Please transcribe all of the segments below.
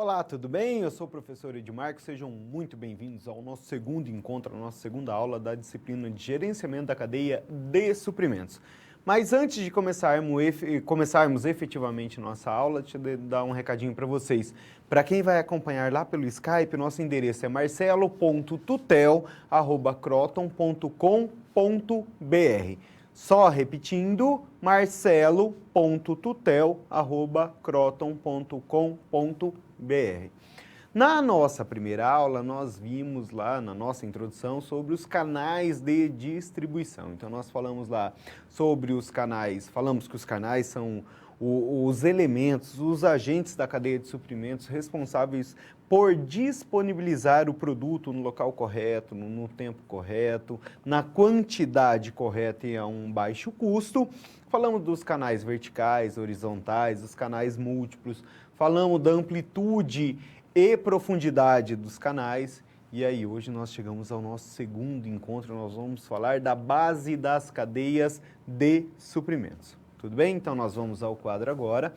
Olá, tudo bem? Eu sou o professor Edmarco, sejam muito bem-vindos ao nosso segundo encontro, a nossa segunda aula da disciplina de Gerenciamento da Cadeia de Suprimentos. Mas antes de começarmos efetivamente nossa aula, deixa eu dar um recadinho para vocês. Para quem vai acompanhar lá pelo Skype, nosso endereço é marcelo.tutel@croton.com.br. Só repetindo, marcelo.tutel@croton.com.br. Na nossa primeira aula, nós vimos lá na nossa introdução sobre os canais de distribuição. Então, nós falamos lá sobre os canais, falamos que os canais são os elementos, os agentes da cadeia de suprimentos responsáveis por disponibilizar o produto no local correto, no tempo correto, na quantidade correta e a um baixo custo. Falamos dos canais verticais, horizontais, dos canais múltiplos, falamos da amplitude e profundidade dos canais. E aí, hoje nós chegamos ao nosso segundo encontro, nós vamos falar da base das cadeias de suprimentos. Tudo bem? Então, nós vamos ao quadro agora.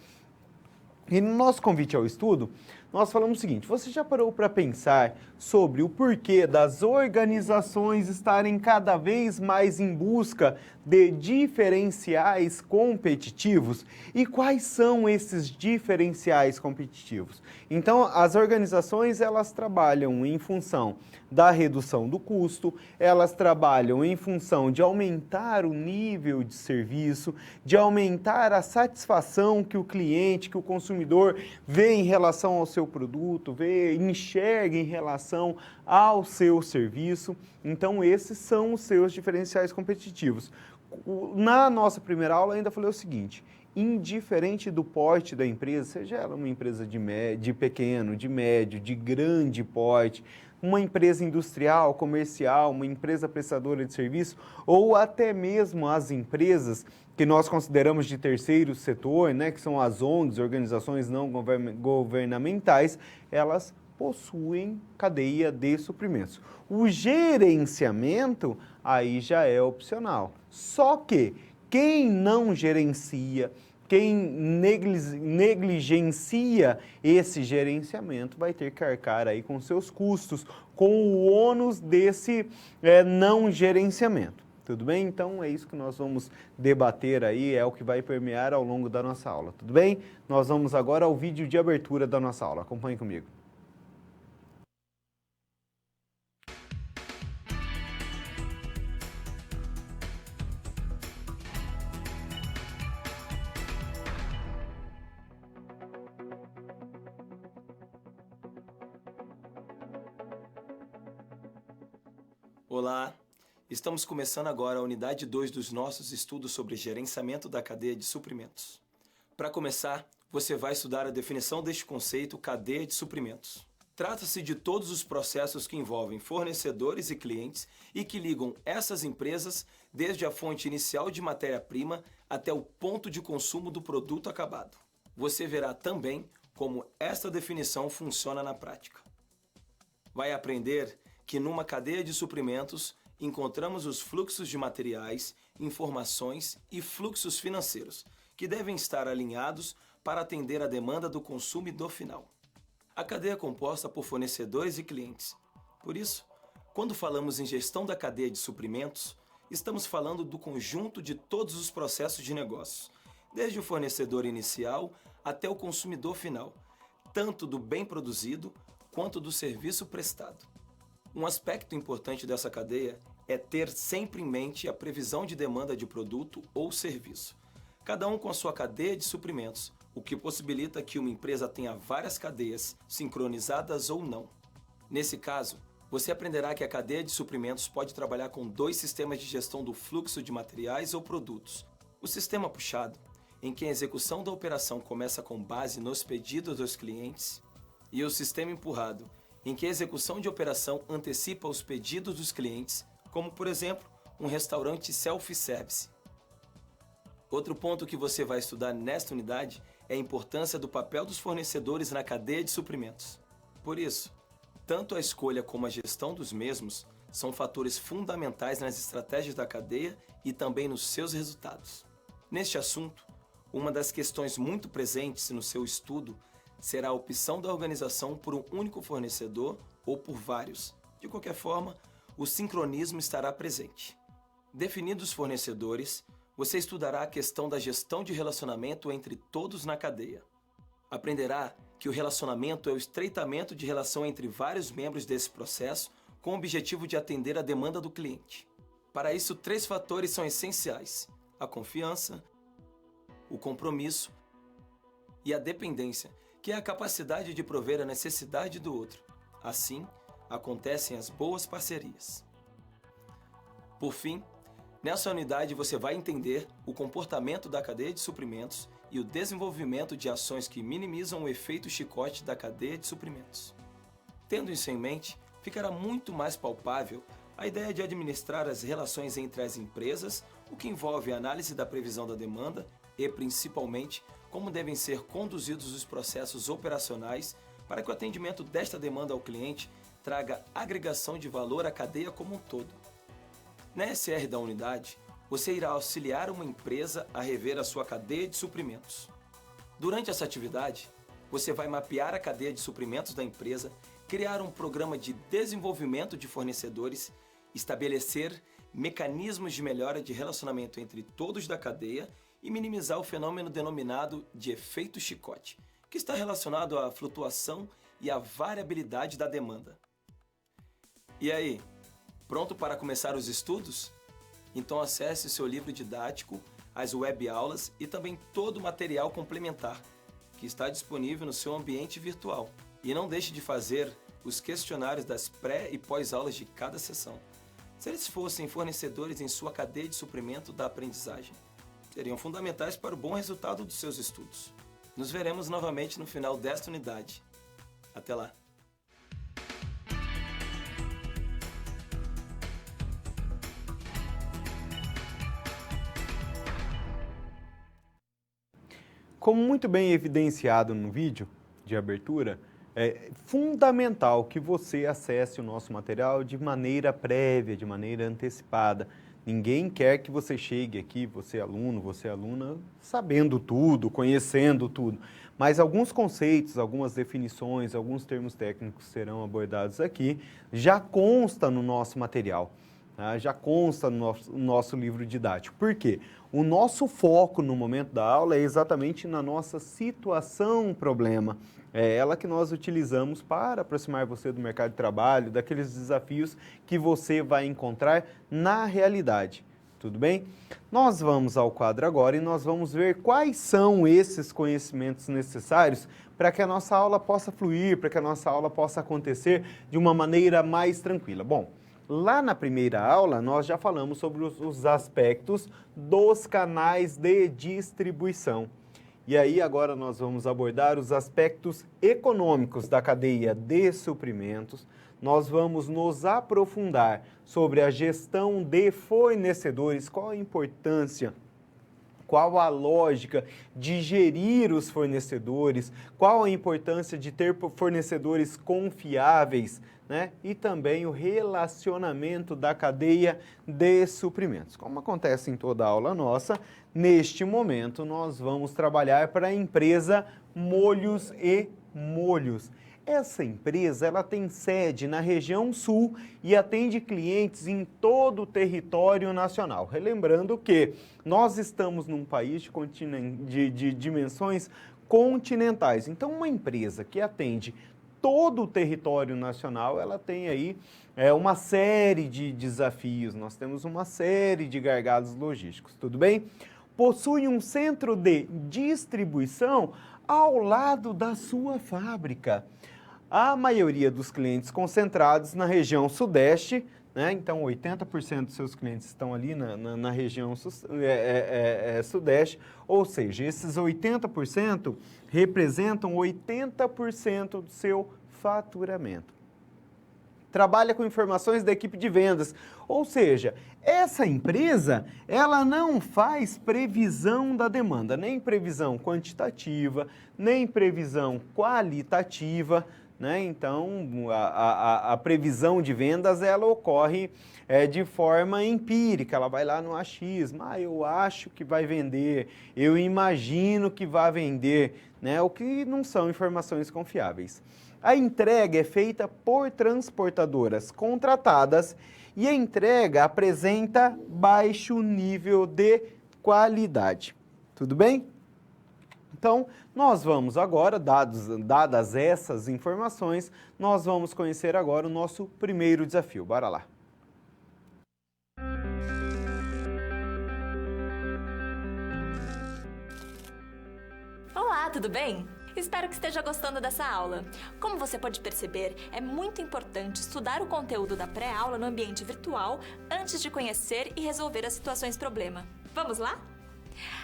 E no nosso convite ao estudo, nós falamos o seguinte: você já parou para pensar sobre o porquê das organizações estarem cada vez mais em busca de diferenciais competitivos? E quais são esses diferenciais competitivos? Então, as organizações, elas trabalham em função da redução do custo, elas trabalham em função de aumentar o nível de serviço, de aumentar a satisfação que o cliente, que o consumidor vê em relação ao seu produto, enxerga em relação ao seu serviço. Então, esses são os seus diferenciais competitivos. Na nossa primeira aula, ainda falei o seguinte: indiferente do porte da empresa, seja ela uma empresa de pequeno, de médio, de grande porte, uma empresa industrial, comercial, uma empresa prestadora de serviço, ou até mesmo as empresas que nós consideramos de terceiro setor, né, que são as ONGs, organizações não governamentais, elas possuem cadeia de suprimentos. O gerenciamento aí já é opcional. Só que quem não gerencia, quem negligencia esse gerenciamento vai ter que arcar aí com seus custos, com o ônus desse não gerenciamento. Tudo bem? Então é isso que nós vamos debater aí, é o que vai permear ao longo da nossa aula. Tudo bem? Nós vamos agora ao vídeo de abertura da nossa aula. Acompanhe comigo. Olá, estamos começando agora a unidade 2 dos nossos estudos sobre gerenciamento da cadeia de suprimentos. Para começar, você vai estudar a definição deste conceito cadeia de suprimentos. Trata-se de todos os processos que envolvem fornecedores e clientes e que ligam essas empresas desde a fonte inicial de matéria-prima até o ponto de consumo do produto acabado. Você verá também como esta definição funciona na prática. Vai aprender que numa cadeia de suprimentos encontramos os fluxos de materiais, informações e fluxos financeiros, que devem estar alinhados para atender a demanda do consumidor final. A cadeia é composta por fornecedores e clientes. Por isso, quando falamos em gestão da cadeia de suprimentos, estamos falando do conjunto de todos os processos de negócios, desde o fornecedor inicial até o consumidor final, tanto do bem produzido quanto do serviço prestado. Um aspecto importante dessa cadeia é ter sempre em mente a previsão de demanda de produto ou serviço, cada um com a sua cadeia de suprimentos, o que possibilita que uma empresa tenha várias cadeias, sincronizadas ou não. Nesse caso, você aprenderá que a cadeia de suprimentos pode trabalhar com 2 sistemas de gestão do fluxo de materiais ou produtos. O sistema puxado, em que a execução da operação começa com base nos pedidos dos clientes, e o sistema empurrado, em que a execução de operação antecipa os pedidos dos clientes, como, por exemplo, um restaurante self-service. Outro ponto que você vai estudar nesta unidade é a importância do papel dos fornecedores na cadeia de suprimentos. Por isso, tanto a escolha como a gestão dos mesmos são fatores fundamentais nas estratégias da cadeia e também nos seus resultados. Neste assunto, uma das questões muito presentes no seu estudo será a opção da organização por um único fornecedor ou por vários. De qualquer forma, o sincronismo estará presente. Definidos os fornecedores, você estudará a questão da gestão de relacionamento entre todos na cadeia. Aprenderá que o relacionamento é o estreitamento de relação entre vários membros desse processo com o objetivo de atender a demanda do cliente. Para isso, 3 fatores são essenciais: a confiança, o compromisso e a dependência, que é a capacidade de prover a necessidade do outro. Assim, acontecem as boas parcerias. Por fim, nessa unidade você vai entender o comportamento da cadeia de suprimentos e o desenvolvimento de ações que minimizam o efeito chicote da cadeia de suprimentos. Tendo isso em mente, ficará muito mais palpável a ideia de administrar as relações entre as empresas, o que envolve a análise da previsão da demanda e, principalmente, como devem ser conduzidos os processos operacionais para que o atendimento desta demanda ao cliente traga agregação de valor à cadeia como um todo. Na SR da unidade, você irá auxiliar uma empresa a rever a sua cadeia de suprimentos. Durante essa atividade, você vai mapear a cadeia de suprimentos da empresa, criar um programa de desenvolvimento de fornecedores, estabelecer mecanismos de melhora de relacionamento entre todos da cadeia e minimizar o fenômeno denominado de efeito chicote, que está relacionado à flutuação e à variabilidade da demanda. E aí, pronto para começar os estudos? Então acesse seu livro didático, as web aulas e também todo o material complementar, que está disponível no seu ambiente virtual. E não deixe de fazer os questionários das pré- e pós-aulas de cada sessão. Se eles fossem fornecedores em sua cadeia de suprimento da aprendizagem, seriam fundamentais para o bom resultado dos seus estudos. Nos veremos novamente no final desta unidade. Até lá! Como muito bem evidenciado no vídeo de abertura, é fundamental que você acesse o nosso material de maneira prévia, de maneira antecipada. Ninguém quer que você chegue aqui, você aluno, você aluna, sabendo tudo, conhecendo tudo. Mas alguns conceitos, algumas definições, alguns termos técnicos serão abordados aqui, já consta no nosso material. Já consta no nosso livro didático. Por quê? O nosso foco no momento da aula é exatamente na nossa situação-problema. É ela que nós utilizamos para aproximar você do mercado de trabalho, daqueles desafios que você vai encontrar na realidade. Tudo bem? Nós vamos ao quadro agora e nós vamos ver quais são esses conhecimentos necessários para que a nossa aula possa fluir, para que a nossa aula possa acontecer de uma maneira mais tranquila. Bom, lá na primeira aula, nós já falamos sobre os aspectos dos canais de distribuição. E aí, agora nós vamos abordar os aspectos econômicos da cadeia de suprimentos. Nós vamos nos aprofundar sobre a gestão de fornecedores, qual a importância, qual a lógica de gerir os fornecedores, qual a importância de ter fornecedores confiáveis, né? E também o relacionamento da cadeia de suprimentos. Como acontece em toda aula nossa, neste momento nós vamos trabalhar para a empresa Molhos e Molhos. Essa empresa ela tem sede na região sul e atende clientes em todo o território nacional. Relembrando que nós estamos num país de dimensões continentais. Então, uma empresa que atende todo o território nacional, ela tem aí uma série de desafios, nós temos uma série de gargalos logísticos, tudo bem? Possui um centro de distribuição ao lado da sua fábrica. A maioria dos clientes concentrados na região sudeste, né? Então 80% dos seus clientes estão ali na região sudeste, ou seja, esses 80% representam 80% do seu faturamento. Trabalha com informações da equipe de vendas, ou seja, essa empresa, ela não faz previsão da demanda, nem previsão quantitativa, nem previsão qualitativa, né? Então, a previsão de vendas, ela ocorre de forma empírica, ela vai lá no achismo, eu acho que vai vender, eu imagino que vai vender, né? O que não são informações confiáveis. A entrega é feita por transportadoras contratadas e a entrega apresenta baixo nível de qualidade. Tudo bem? Então, nós vamos agora, dadas essas informações, nós vamos conhecer agora o nosso primeiro desafio. Bora lá! Olá, tudo bem? Espero que esteja gostando dessa aula. Como você pode perceber, é muito importante estudar o conteúdo da pré-aula no ambiente virtual antes de conhecer e resolver as situações problema. Vamos lá?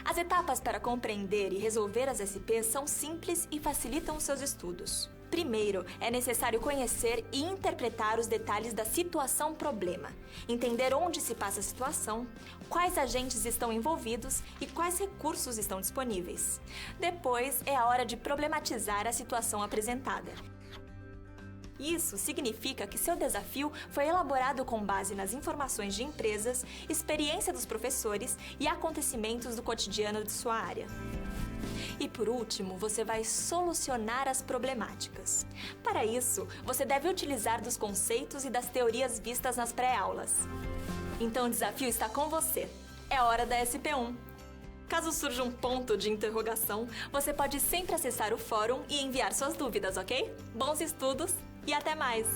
As etapas para compreender e resolver as SPs são simples e facilitam os seus estudos. Primeiro, é necessário conhecer e interpretar os detalhes da situação problema, entender onde se passa a situação, quais agentes estão envolvidos e quais recursos estão disponíveis. Depois, é a hora de problematizar a situação apresentada. Isso significa que seu desafio foi elaborado com base nas informações de empresas, experiência dos professores e acontecimentos do cotidiano de sua área. E por último, você vai solucionar as problemáticas. Para isso, você deve utilizar dos conceitos e das teorias vistas nas pré-aulas. Então o desafio está com você. É hora da SP1. Caso surja um ponto de interrogação, você pode sempre acessar o fórum e enviar suas dúvidas, ok? Bons estudos e até mais!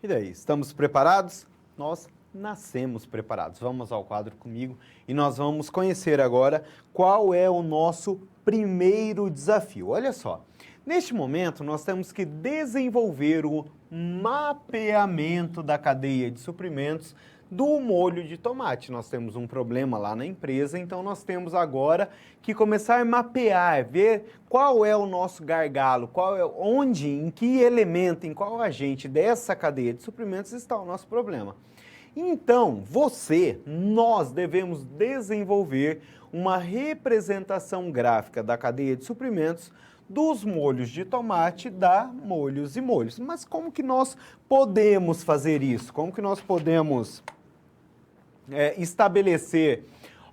E daí, estamos preparados? Nós nascemos preparados. Vamos ao quadro comigo e nós vamos conhecer agora qual é o nosso primeiro desafio. Olha só, neste momento nós temos que desenvolver o mapeamento da cadeia de suprimentos do molho de tomate. Nós temos um problema lá na empresa, então nós temos agora que começar a mapear, ver qual é o nosso gargalo, onde, em que elemento, em qual agente dessa cadeia de suprimentos está o nosso problema. Então, nós devemos desenvolver uma representação gráfica da cadeia de suprimentos dos molhos de tomate da Molhos e Molhos. Mas como que nós podemos fazer isso? Como que nós podemos estabelecer?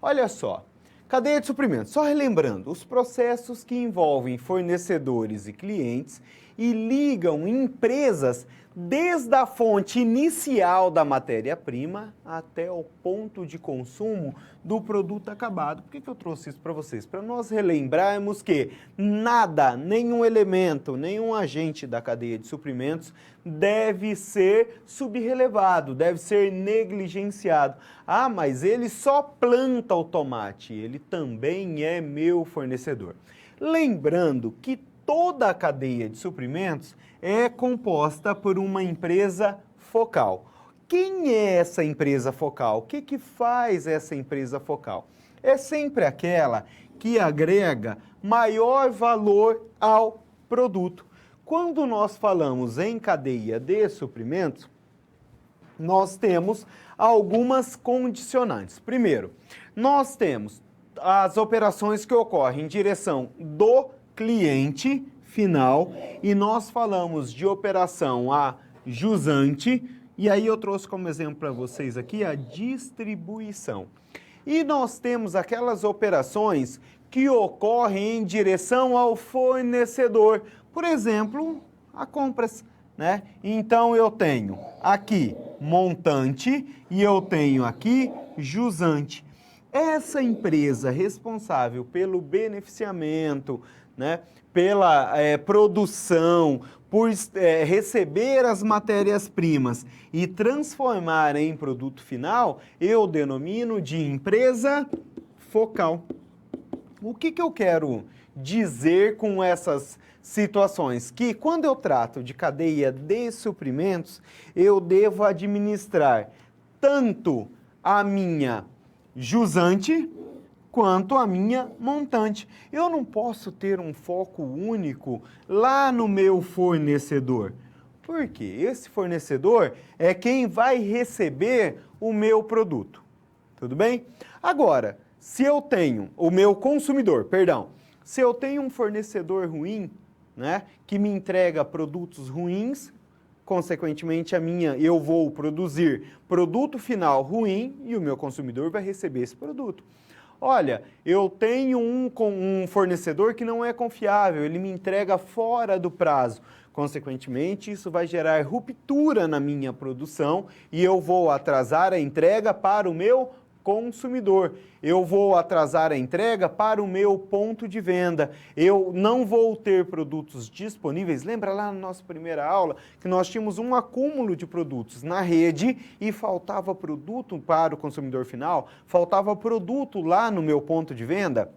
Olha só, cadeia de suprimentos, só relembrando, os processos que envolvem fornecedores e clientes e ligam empresas desde a fonte inicial da matéria-prima até o ponto de consumo do produto acabado. Por que eu trouxe isso para vocês? Para nós relembrarmos que nada, nenhum elemento, nenhum agente da cadeia de suprimentos deve ser subrelevado, deve ser negligenciado. Ah, mas ele só planta o tomate, ele também é meu fornecedor. Lembrando que toda a cadeia de suprimentos é composta por uma empresa focal. Quem é essa empresa focal? O que faz essa empresa focal? É sempre aquela que agrega maior valor ao produto. Quando nós falamos em cadeia de suprimentos, nós temos algumas condicionantes. Primeiro, nós temos as operações que ocorrem em direção do cliente final e nós falamos de operação a jusante, e aí eu trouxe como exemplo para vocês aqui a distribuição. E nós temos aquelas operações que ocorrem em direção ao fornecedor, por exemplo, a compras, né? Então eu tenho aqui montante e eu tenho aqui jusante. Essa empresa responsável pelo beneficiamento, né, pela produção, por receber as matérias-primas e transformar em produto final, eu denomino de empresa focal. O que eu quero dizer com essas situações? Que quando eu trato de cadeia de suprimentos, eu devo administrar tanto a minha jusante quanto a minha montante. Eu não posso ter um foco único lá no meu fornecedor. Por quê? Esse fornecedor é quem vai receber o meu produto. Tudo bem? Agora, se eu tenho o meu consumidor, perdão, se eu tenho um fornecedor ruim, né, que me entrega produtos ruins, consequentemente eu vou produzir produto final ruim e o meu consumidor vai receber esse produto. Olha, eu tenho um fornecedor que não é confiável, ele me entrega fora do prazo. Consequentemente, isso vai gerar ruptura na minha produção e eu vou atrasar a entrega para o meu consumidor. Eu vou atrasar a entrega para o meu ponto de venda. Eu não vou ter produtos disponíveis. Lembra lá na nossa primeira aula que nós tínhamos um acúmulo de produtos na rede e faltava produto para o consumidor final? Faltava produto lá no meu ponto de venda?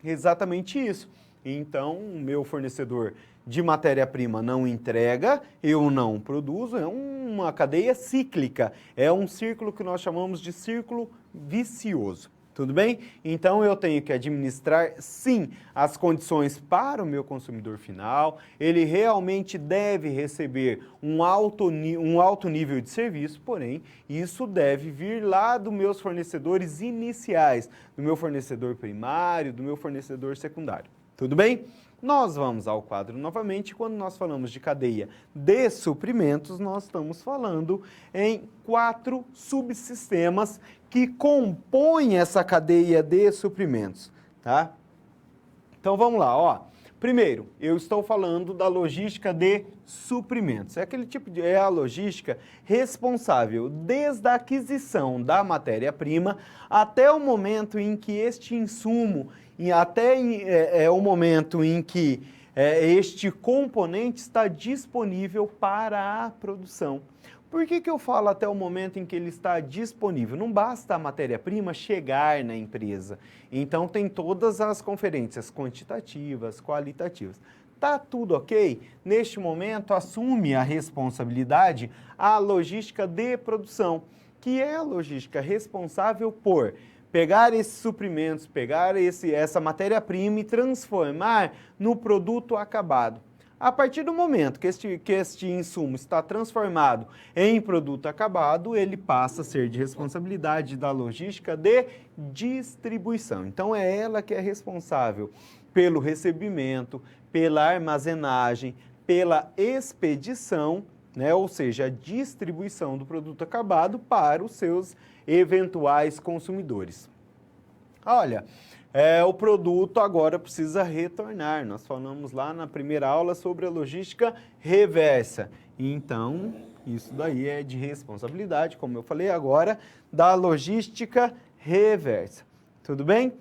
Exatamente isso. Então, o meu fornecedor de matéria-prima não entrega, eu não produzo, é uma cadeia cíclica, é um círculo que nós chamamos de círculo vicioso. Tudo bem? Então eu tenho que administrar, sim, as condições para o meu consumidor final, ele realmente deve receber um alto nível de serviço, porém, isso deve vir lá dos meus fornecedores iniciais, do meu fornecedor primário, do meu fornecedor secundário. Tudo bem? Nós vamos ao quadro novamente. Quando nós falamos de cadeia de suprimentos, nós estamos falando em 4 subsistemas que compõem essa cadeia de suprimentos, tá? Então vamos lá, ó. Primeiro, eu estou falando da logística de suprimentos. É aquele tipo é a logística responsável desde a aquisição da matéria-prima até o momento em que este insumo o momento em que este componente está disponível para a produção. Por que eu falo até o momento em que ele está disponível? Não basta a matéria-prima chegar na empresa. Então, tem todas as conferências quantitativas, qualitativas. Tá tudo ok? Neste momento, assume a responsabilidade a logística de produção, que é a logística responsável por pegar esses suprimentos, pegar essa matéria-prima e transformar no produto acabado. A partir do momento que este insumo está transformado em produto acabado, ele passa a ser de responsabilidade da logística de distribuição. Então, é ela que é responsável pelo recebimento, pela armazenagem, pela expedição, né? Ou seja, a distribuição do produto acabado para os seus eventuais consumidores. Olha, o produto agora precisa retornar. Nós falamos lá na primeira aula sobre a logística reversa. Então, isso daí é de responsabilidade, como eu falei agora, da logística reversa. Tudo bem?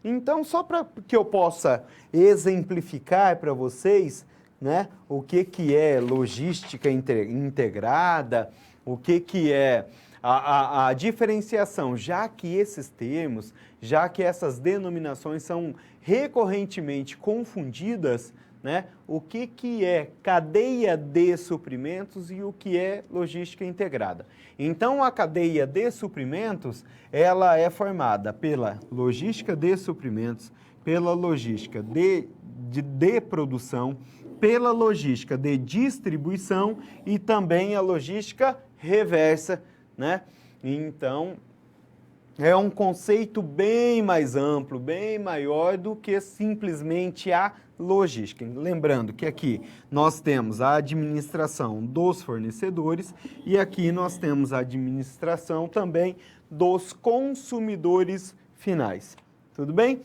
Então, só para que eu possa exemplificar para vocês, né, o que é logística integrada, o que é a diferenciação, já que esses termos, já que essas denominações são recorrentemente confundidas, né, o que é cadeia de suprimentos e o que é logística integrada. Então, a cadeia de suprimentos, ela é formada pela logística de suprimentos, pela logística de produção, pela logística de distribuição e também a logística reversa, né? Então, é um conceito bem mais amplo, bem maior do que simplesmente a logística. Lembrando que aqui nós temos a administração dos fornecedores e aqui nós temos a administração também dos consumidores finais. Tudo bem?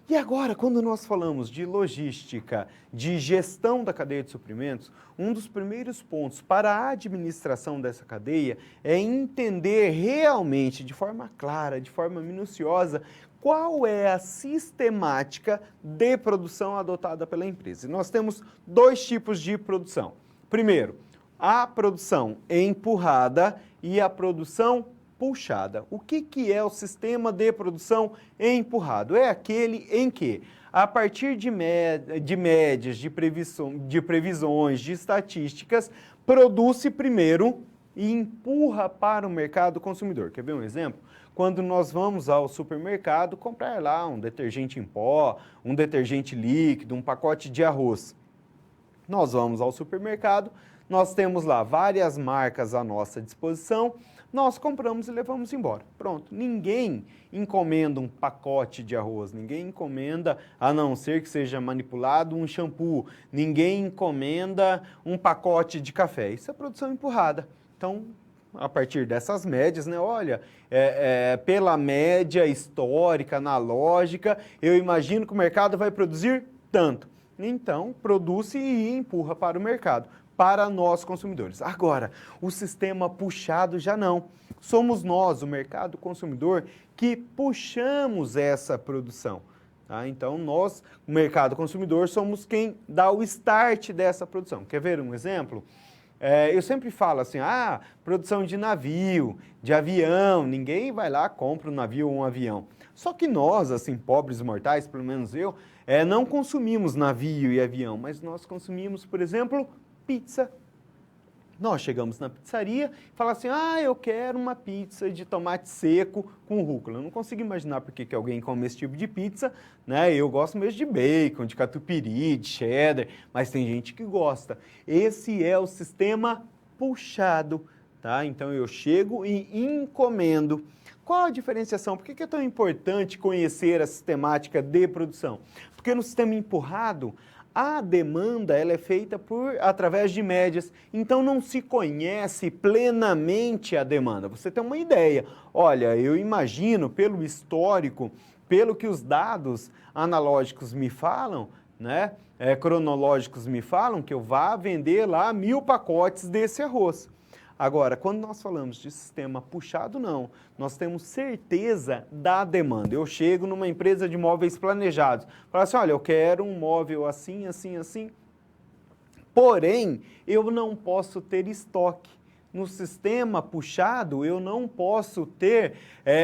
E agora, quando nós falamos de logística, de gestão da cadeia de suprimentos, um dos primeiros pontos para a administração dessa cadeia é entender realmente, de forma clara, de forma minuciosa, qual é a sistemática de produção adotada pela empresa. E nós temos 2 tipos de produção. Primeiro, a produção empurrada e a produção puxada. O que é o sistema de produção empurrado? É aquele em que, a partir de médias, de previsões, de estatísticas, produz-se primeiro e empurra para o mercado consumidor. Quer ver um exemplo? Quando nós vamos ao supermercado comprar lá um detergente em pó, um detergente líquido, um pacote de arroz. Nós vamos ao supermercado, nós temos lá várias marcas à nossa disposição, nós compramos e levamos embora. Pronto, ninguém encomenda um pacote de arroz, ninguém encomenda, a não ser que seja manipulado, um shampoo, ninguém encomenda um pacote de café. Isso é produção empurrada. Então, a partir dessas médias, né? Olha, pela média histórica, analógica, eu imagino que o mercado vai produzir tanto. Então, produz e empurra para o mercado, para nós consumidores. Agora, o sistema puxado já não. Somos nós, o mercado consumidor, que puxamos essa produção. Tá? Então, nós, o mercado consumidor, somos quem dá o start dessa produção. Quer ver um exemplo? Eu sempre falo assim, produção de navio, de avião, ninguém vai lá, compra um navio ou um avião. Só que nós, assim, pobres mortais, pelo menos eu, não consumimos navio e avião, mas nós consumimos, por exemplo, pizza. Nós chegamos na pizzaria e falamos assim, eu quero uma pizza de tomate seco com rúcula. Eu não consigo imaginar por que alguém come esse tipo de pizza, né? Eu gosto mesmo de bacon, de catupiry, de cheddar, mas tem gente que gosta. Esse é o sistema puxado, tá? Então eu chego e encomendo. Qual a diferenciação? Por que é tão importante conhecer a sistemática de produção? Porque no sistema empurrado, a demanda ela é feita através de médias, então não se conhece plenamente a demanda. Você tem uma ideia. Olha, eu imagino, pelo histórico, pelo que os dados analógicos me falam, né, cronológicos me falam, que eu vá vender lá 1000 pacotes desse arroz. Agora, quando nós falamos de sistema puxado, não. Nós temos certeza da demanda. Eu chego numa empresa de móveis planejados, falo assim, olha, eu quero um móvel assim, assim, assim. Porém, eu não posso ter estoque. No sistema puxado, eu não posso ter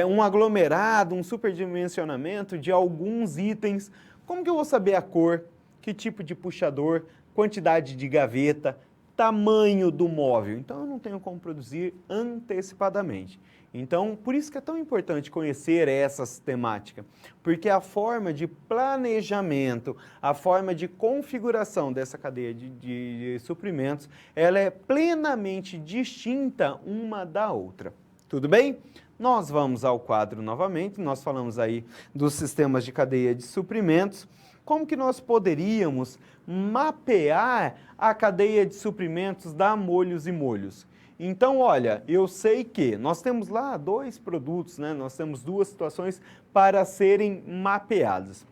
um aglomerado, um superdimensionamento de alguns itens. Como que eu vou saber a cor, que tipo de puxador, quantidade de gaveta, tamanho do móvel? Então, eu não tenho como produzir antecipadamente. Então, por isso que é tão importante conhecer essa sistemática, porque a forma de planejamento, a forma de configuração dessa cadeia de suprimentos, ela é plenamente distinta uma da outra. Tudo bem? Nós vamos ao quadro novamente, nós falamos aí dos sistemas de cadeia de suprimentos. Como que nós poderíamos mapear a cadeia de suprimentos da Molhos e Molhos? Então, olha, eu sei que nós temos lá 2 produtos, né? Nós temos 2 situações para serem mapeadas.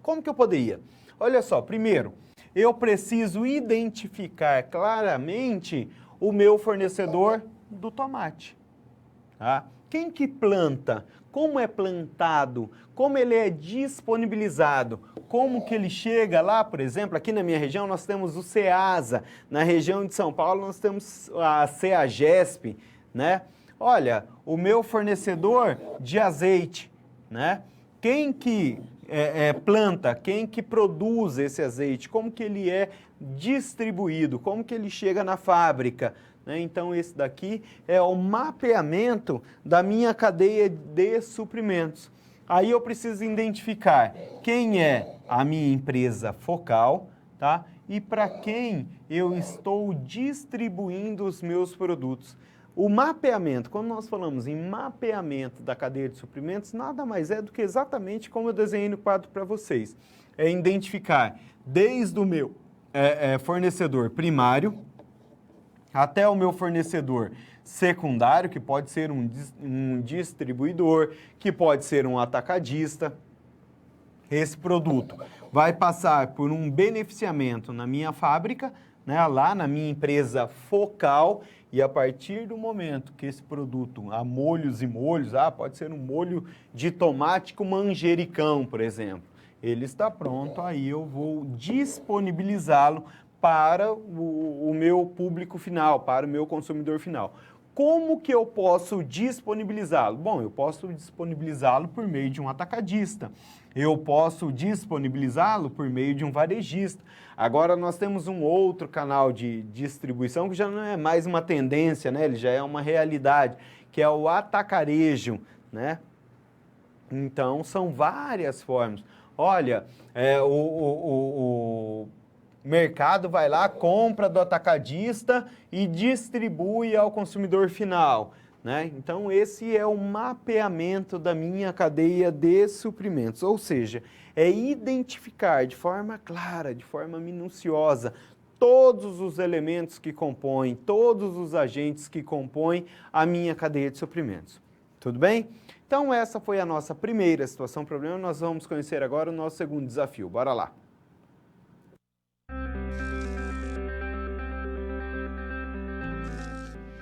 Como que eu poderia? Olha só, primeiro, eu preciso identificar claramente o meu fornecedor do tomate. Tá? Quem que planta? Como é plantado? Como ele é disponibilizado? Como que ele chega lá, por exemplo, aqui na minha região nós temos o Ceasa, na região de São Paulo nós temos a Ceagesp, né? Olha, o meu fornecedor de azeite, né? Quem que planta, quem que produz esse azeite, como que ele é distribuído, como que ele chega na fábrica, né? Então esse daqui é o mapeamento da minha cadeia de suprimentos. Aí eu preciso identificar quem é a minha empresa focal, tá? E para quem eu estou distribuindo os meus produtos. O mapeamento, quando nós falamos em mapeamento da cadeia de suprimentos, nada mais é do que exatamente como eu desenhei no quadro para vocês. É identificar desde o meu fornecedor primário até o meu fornecedor secundário, que pode ser um distribuidor, que pode ser um atacadista. Esse produto vai passar por um beneficiamento na minha fábrica, né, lá na minha empresa focal, e a partir do momento que esse produto, a Molhos e Molhos, pode ser um molho de tomate com manjericão, por exemplo, ele está pronto, aí eu vou disponibilizá-lo para o meu público final, para o meu consumidor final. Como que eu posso disponibilizá-lo? Bom, eu posso disponibilizá-lo por meio de um atacadista. Eu posso disponibilizá-lo por meio de um varejista. Agora nós temos um outro canal de distribuição que já não é mais uma tendência, né? Ele já é uma realidade, que é o atacarejo, né? Então, são várias formas. Olha, o mercado vai lá, compra do atacadista e distribui ao consumidor final. né? Então, esse é o mapeamento da minha cadeia de suprimentos, ou seja, é identificar de forma clara, de forma minuciosa, todos os elementos que compõem, todos os agentes que compõem a minha cadeia de suprimentos. Tudo bem? Então, essa foi a nossa primeira situação-problema. Nós vamos conhecer agora o nosso segundo desafio. Bora lá!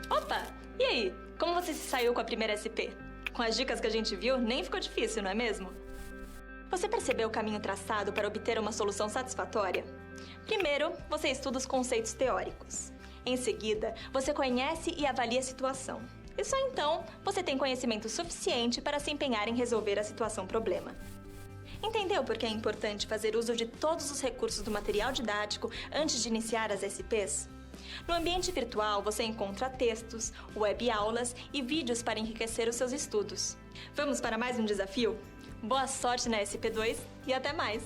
Opa! E aí? Como você se saiu com a primeira SP? Com as dicas que a gente viu, nem ficou difícil, não é mesmo? Você percebeu o caminho traçado para obter uma solução satisfatória? Primeiro, você estuda os conceitos teóricos. Em seguida, você conhece e avalia a situação. E só então, você tem conhecimento suficiente para se empenhar em resolver a situação-problema. Entendeu por que é importante fazer uso de todos os recursos do material didático antes de iniciar as SPs? No ambiente virtual, você encontra textos, web-aulas e vídeos para enriquecer os seus estudos. Vamos para mais um desafio? Boa sorte na SP2 e até mais!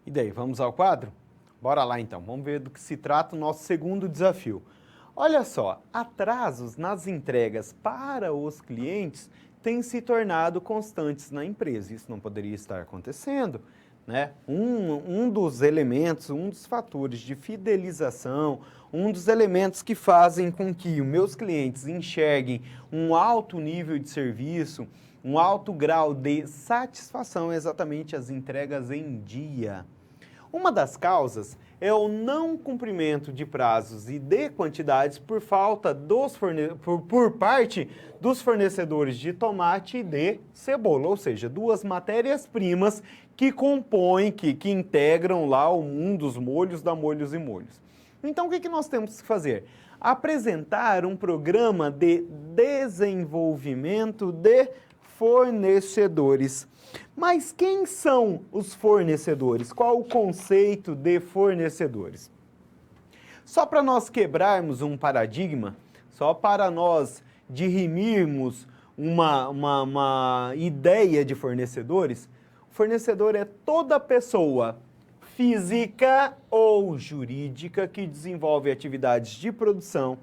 E daí, vamos ao quadro? Bora lá então, vamos ver do que se trata o nosso segundo desafio. Olha só, atrasos nas entregas para os clientes têm se tornado constantes na empresa. Isso não poderia estar acontecendo, né? Um dos elementos, um dos fatores de fidelização, um dos elementos que fazem com que os meus clientes enxerguem um alto nível de serviço, um alto grau de satisfação é exatamente as entregas em dia. Uma das causas é o não cumprimento de prazos e de quantidades por parte dos fornecedores de tomate e de cebola, ou seja, duas matérias-primas que compõem, que integram lá o mundo dos molhos, da Molhos e Molhos. Então, o que nós temos que fazer? Apresentar um programa de desenvolvimento de fornecedores. Mas quem são os fornecedores? Qual o conceito de fornecedores? Só para nós quebrarmos um paradigma, só para nós dirimirmos uma ideia de fornecedores, fornecedor é toda pessoa física ou jurídica que desenvolve atividades de produção,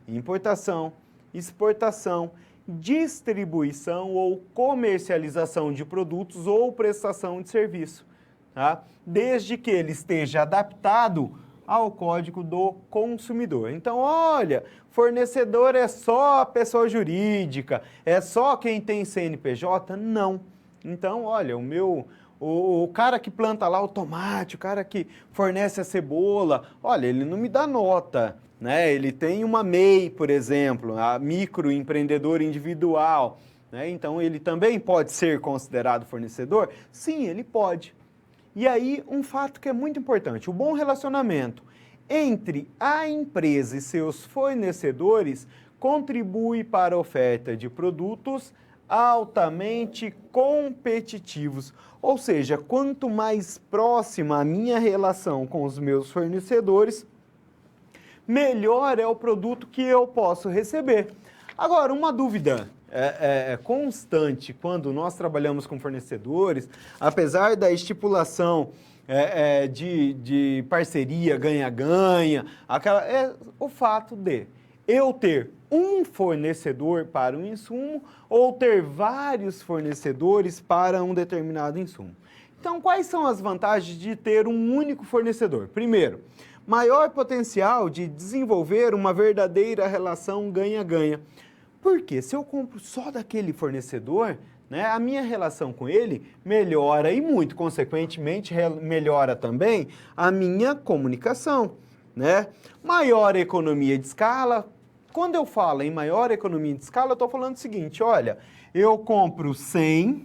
importação, exportação, distribuição ou comercialização de produtos ou prestação de serviço, tá? Desde que ele esteja adaptado ao Código do Consumidor. Então, olha, fornecedor é só a pessoa jurídica, é só quem tem CNPJ? Não. Então, olha, o cara que planta lá o tomate, o cara que fornece a cebola, olha, ele não me dá nota, né? Ele tem uma MEI, por exemplo, a microempreendedor individual, né? Então ele também pode ser considerado fornecedor? Sim, ele pode. E aí, um fato que é muito importante, o bom relacionamento entre a empresa e seus fornecedores contribui para a oferta de produtos altamente competitivos. Ou seja, quanto mais próxima a minha relação com os meus fornecedores, melhor é o produto que eu posso receber. Agora, uma dúvida constante quando nós trabalhamos com fornecedores, apesar da estipulação de parceria ganha-ganha, é o fato de eu ter um fornecedor para um insumo ou ter vários fornecedores para um determinado insumo. Então, quais são as vantagens de ter um único fornecedor? Primeiro, maior potencial de desenvolver uma verdadeira relação ganha-ganha. Porque se eu compro só daquele fornecedor, né, a minha relação com ele melhora e muito, consequentemente, melhora também a minha comunicação, né? Maior economia de escala. Quando eu falo em maior economia de escala, eu estou falando o seguinte, olha, eu compro 100,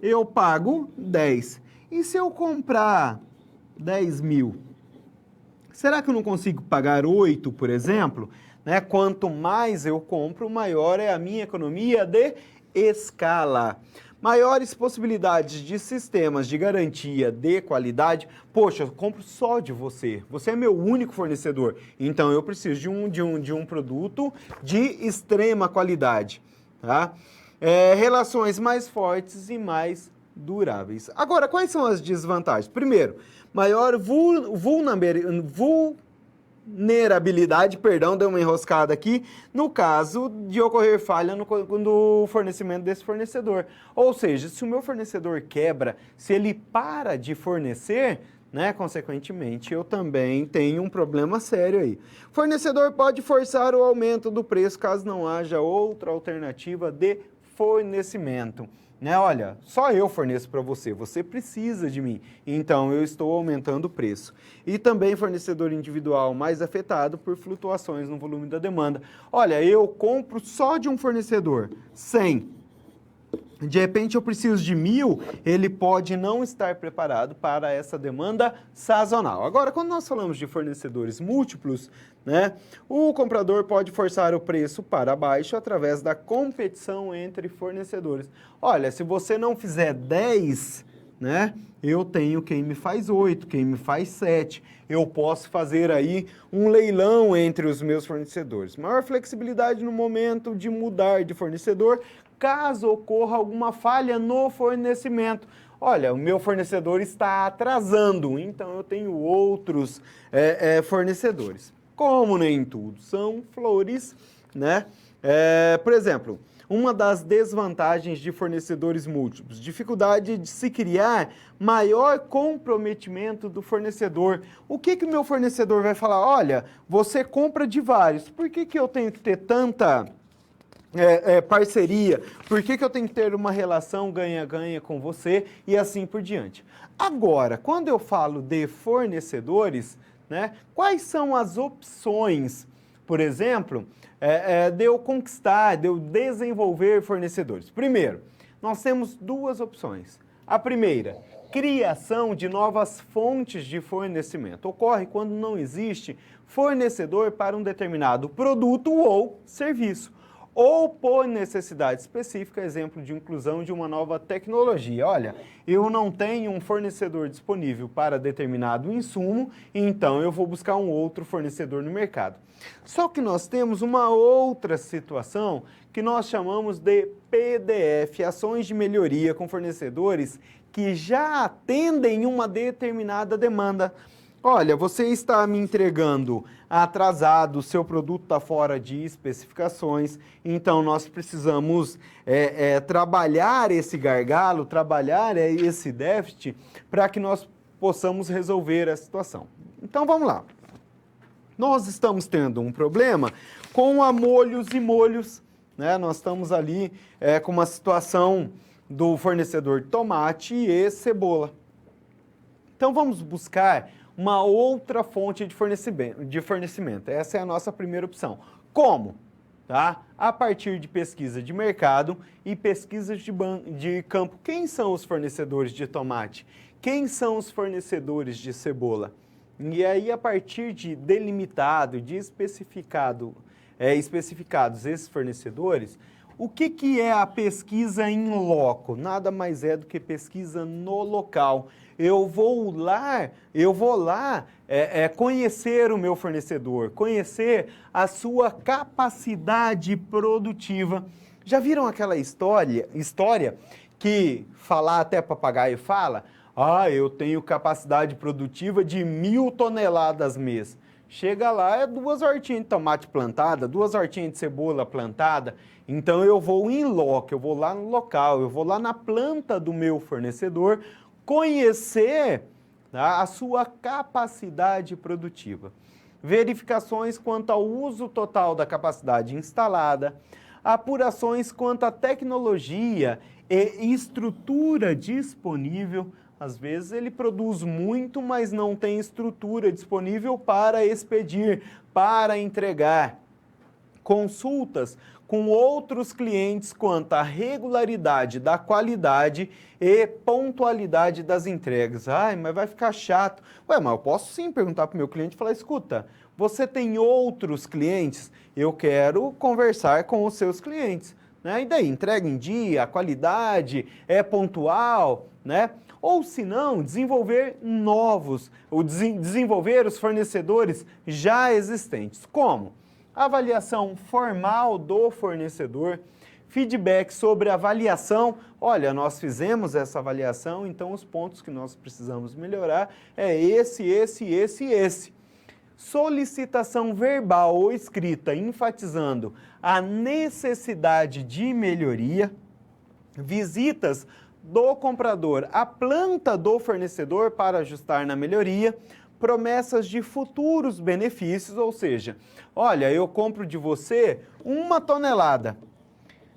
eu pago 10. E se eu comprar 10 mil, será que eu não consigo pagar 8, por exemplo? Né? Quanto mais eu compro, maior é a minha economia de escala. Maiores possibilidades de sistemas de garantia de qualidade. Poxa, eu compro só de você. Você é meu único fornecedor. Então, eu preciso de um produto de extrema qualidade. Tá? Relações mais fortes e mais duráveis. Agora, quais são as desvantagens? Primeiro, maior vulnerabilidade, deu uma enroscada aqui, no caso de ocorrer falha no fornecimento desse fornecedor. Ou seja, se o meu fornecedor quebra, se ele para de fornecer, né, consequentemente, eu também tenho um problema sério aí. Fornecedor pode forçar o aumento do preço caso não haja outra alternativa de fornecimento. Né? Olha, só eu forneço para você, você precisa de mim, então eu estou aumentando o preço. E também fornecedor individual mais afetado por flutuações no volume da demanda. Olha, eu compro só de um fornecedor, 100. De repente eu preciso de 1.000, ele pode não estar preparado para essa demanda sazonal. Agora, quando nós falamos de fornecedores múltiplos, né, o comprador pode forçar o preço para baixo através da competição entre fornecedores. Olha, se você não fizer 10, né, eu tenho quem me faz 8, quem me faz 7. Eu posso fazer aí um leilão entre os meus fornecedores. Maior flexibilidade no momento de mudar de fornecedor, caso ocorra alguma falha no fornecimento. Olha, o meu fornecedor está atrasando, então eu tenho outros fornecedores. Como nem tudo são flores, né? Por exemplo, uma das desvantagens de fornecedores múltiplos, dificuldade de se criar maior comprometimento do fornecedor. O que o meu fornecedor vai falar? Olha, você compra de vários, por que eu tenho que ter tanta parceria? Por que eu tenho que ter uma relação ganha-ganha com você e assim por diante? Agora, quando eu falo de fornecedores, né, quais são as opções, por exemplo, de eu conquistar, de eu desenvolver fornecedores? Primeiro, nós temos duas opções. A primeira, criação de novas fontes de fornecimento. Ocorre quando não existe fornecedor para um determinado produto ou serviço, ou por necessidade específica, exemplo de inclusão de uma nova tecnologia. Olha, eu não tenho um fornecedor disponível para determinado insumo, então eu vou buscar um outro fornecedor no mercado. Só que nós temos uma outra situação que nós chamamos de PDF, ações de melhoria com fornecedores que já atendem uma determinada demanda. Olha, você está me entregando atrasado, o seu produto está fora de especificações, então nós precisamos trabalhar esse gargalo, trabalhar esse déficit para que nós possamos resolver a situação. Então vamos lá. Nós estamos tendo um problema com molhos e molhos, né? Nós estamos ali com uma situação do fornecedor de tomate e cebola. Então vamos buscar uma outra fonte de fornecimento. Essa é a nossa primeira opção. Como? Tá? A partir de pesquisa de mercado e pesquisas de campo. Quem são os fornecedores de tomate? Quem são os fornecedores de cebola? E aí, a partir de delimitado, de especificados esses fornecedores, o que é a pesquisa in loco? Nada mais é do que pesquisa no local. Eu vou lá conhecer o meu fornecedor, conhecer a sua capacidade produtiva. Já viram aquela história que falar até papagaio fala? Ah, eu tenho capacidade produtiva de 1.000 toneladas mês. Chega lá, 2 hortinhas de tomate plantada, 2 hortinhas de cebola plantada. Então eu vou in loco, eu vou lá no local, eu vou lá na planta do meu fornecedor, conhecer, tá, a sua capacidade produtiva. Verificações quanto ao uso total da capacidade instalada, apurações quanto à tecnologia e estrutura disponível. Às vezes ele produz muito, mas não tem estrutura disponível para expedir, para entregar. Consultas com outros clientes quanto à regularidade da qualidade e pontualidade das entregas. Ai, mas vai ficar chato. Ué, mas eu posso sim perguntar para o meu cliente e falar, escuta, você tem outros clientes? Eu quero conversar com os seus clientes, né? E daí, entrega em dia, a qualidade é pontual, né? Ou se não, desenvolver novos, ou desenvolver os fornecedores já existentes. Como? Avaliação formal do fornecedor, feedback sobre avaliação olha, nós fizemos essa avaliação, então os pontos que nós precisamos melhorar é esse. Solicitação verbal ou escrita enfatizando a necessidade de melhoria, visitas do comprador à planta do fornecedor para ajustar na melhoria, promessas de futuros benefícios, ou seja, olha, eu compro de você 1 tonelada.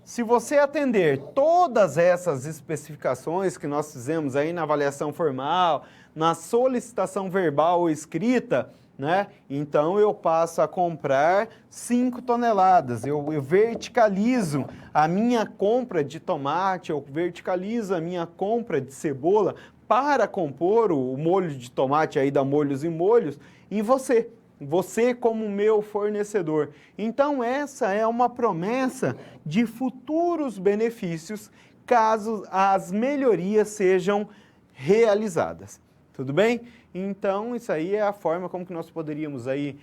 Se você atender todas essas especificações que nós fizemos aí na avaliação formal, na solicitação verbal ou escrita, né? Então eu passo a comprar 5 toneladas, eu verticalizo a minha compra de tomate, eu verticalizo a minha compra de cebola para compor o molho de tomate aí da Molhos e Molhos em você como meu fornecedor. Então essa é uma promessa de futuros benefícios caso as melhorias sejam realizadas. Tudo bem? Então, isso aí é a forma como que nós poderíamos aí,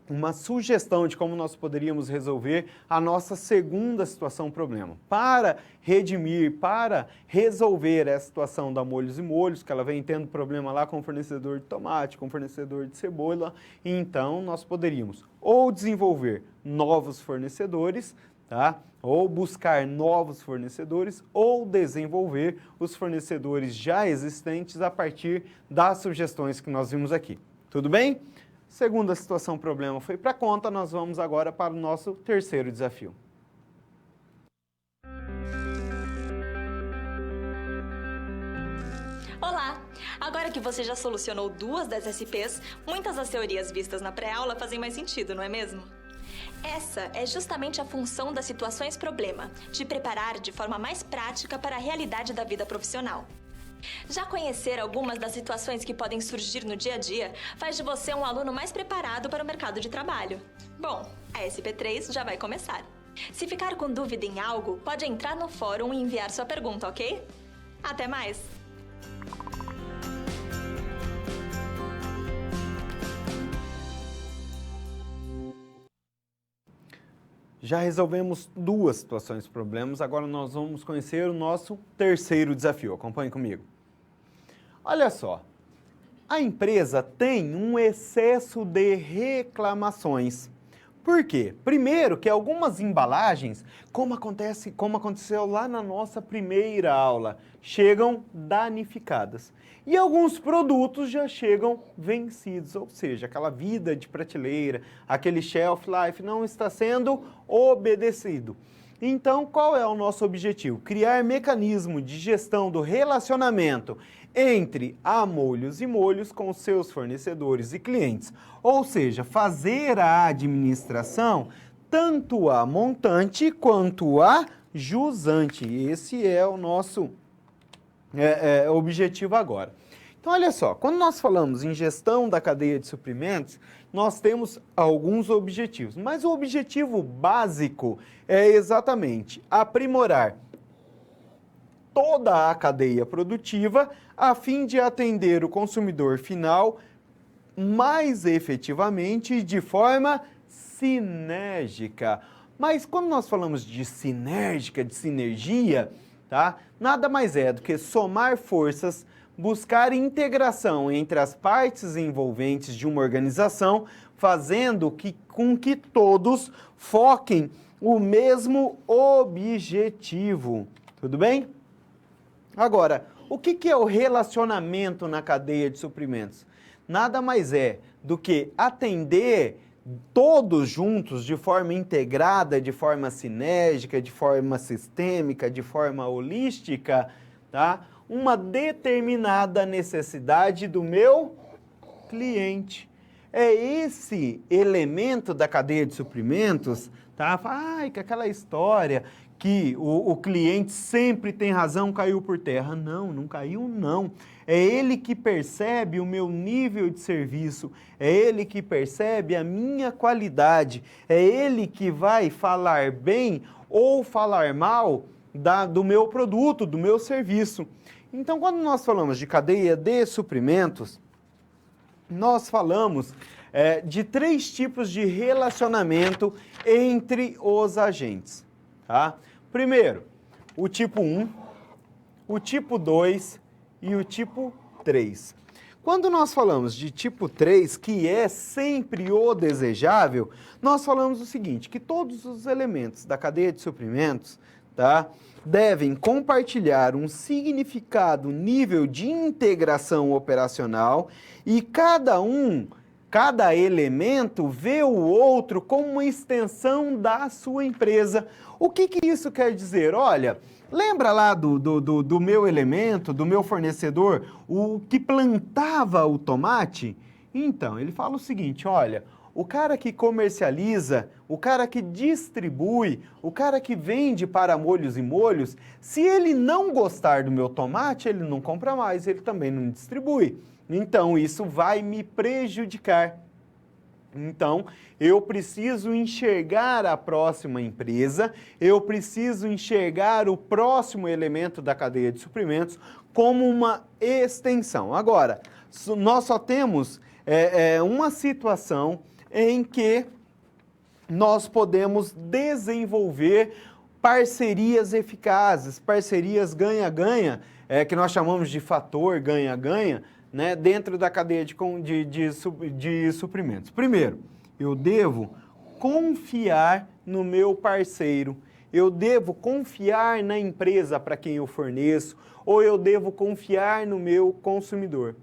uma sugestão de como nós poderíamos resolver a nossa segunda situação problema. Para redimir, para resolver essa situação da Molhos e Molhos, que ela vem tendo problema lá com o fornecedor de tomate, com o fornecedor de cebola, então nós poderíamos ou desenvolver novos fornecedores, tá? Ou buscar novos fornecedores, ou desenvolver os fornecedores já existentes a partir das sugestões que nós vimos aqui. Tudo bem? Segunda situação problema foi para conta, nós vamos agora para o nosso terceiro desafio. Olá! Agora que você já solucionou 2 das SPs, muitas das teorias vistas na pré-aula fazem mais sentido, não é mesmo? Essa é justamente a função das situações problema, te preparar de forma mais prática para a realidade da vida profissional. Já conhecer algumas das situações que podem surgir no dia a dia faz de você um aluno mais preparado para o mercado de trabalho. Bom, a SP3 já vai começar. Se ficar com dúvida em algo, pode entrar no fórum e enviar sua pergunta, ok? Até mais! Já resolvemos 2 situações problemas, agora nós vamos conhecer o nosso terceiro desafio. Acompanhe comigo. Olha só, a empresa tem um excesso de reclamações. Por quê? Primeiro que algumas embalagens, como aconteceu lá na nossa primeira aula, chegam danificadas. E alguns produtos já chegam vencidos, ou seja, aquela vida de prateleira, aquele shelf life não está sendo obedecido. Então, qual é o nosso objetivo? Criar mecanismo de gestão do relacionamento entre a Molhos e Molhos com seus fornecedores e clientes. Ou seja, fazer a administração tanto a montante quanto a jusante. Esse é o nosso objetivo agora. Então, olha só, quando nós falamos em gestão da cadeia de suprimentos, nós temos alguns objetivos, mas o objetivo básico é exatamente aprimorar toda a cadeia produtiva a fim de atender o consumidor final mais efetivamente e de forma sinérgica. Mas quando nós falamos de sinérgica, de sinergia, tá? Nada mais é do que somar forças, buscar integração entre as partes envolventes de uma organização, fazendo com que todos foquem o mesmo objetivo. Tudo bem? Agora, o que é o relacionamento na cadeia de suprimentos? Nada mais é do que atender todos juntos, de forma integrada, de forma sinérgica, de forma sistêmica, de forma holística, tá? Uma determinada necessidade do meu cliente. É esse elemento da cadeia de suprimentos, tá? Ai, que aquela história que o cliente sempre tem razão, caiu por terra. Não, não caiu não. É ele que percebe o meu nível de serviço, é ele que percebe a minha qualidade, é ele que vai falar bem ou falar mal do meu produto, do meu serviço. Então, quando nós falamos de cadeia de suprimentos, nós falamos de 3 tipos de relacionamento entre os agentes. Tá? Primeiro, o tipo 1, o tipo 2 e o tipo 3. Quando nós falamos de tipo 3, que é sempre o desejável, nós falamos o seguinte, que todos os elementos da cadeia de suprimentos, tá, devem compartilhar um significado nível de integração operacional e cada elemento vê o outro como uma extensão da sua empresa. O que isso quer dizer? Olha, lembra lá do meu elemento, do meu fornecedor, o que plantava o tomate? Então, ele fala o seguinte, olha, o cara que comercializa, o cara que distribui, o cara que vende para molhos e molhos, se ele não gostar do meu tomate, ele não compra mais, ele também não distribui. Então, isso vai me prejudicar. Então, eu preciso enxergar a próxima empresa, eu preciso enxergar o próximo elemento da cadeia de suprimentos como uma extensão. Agora, nós só temos uma situação em que nós podemos desenvolver parcerias eficazes, parcerias ganha-ganha, que nós chamamos de fator ganha-ganha, né, dentro da cadeia de suprimentos. Primeiro, eu devo confiar no meu parceiro, eu devo confiar na empresa para quem eu forneço, ou eu devo confiar no meu consumidor.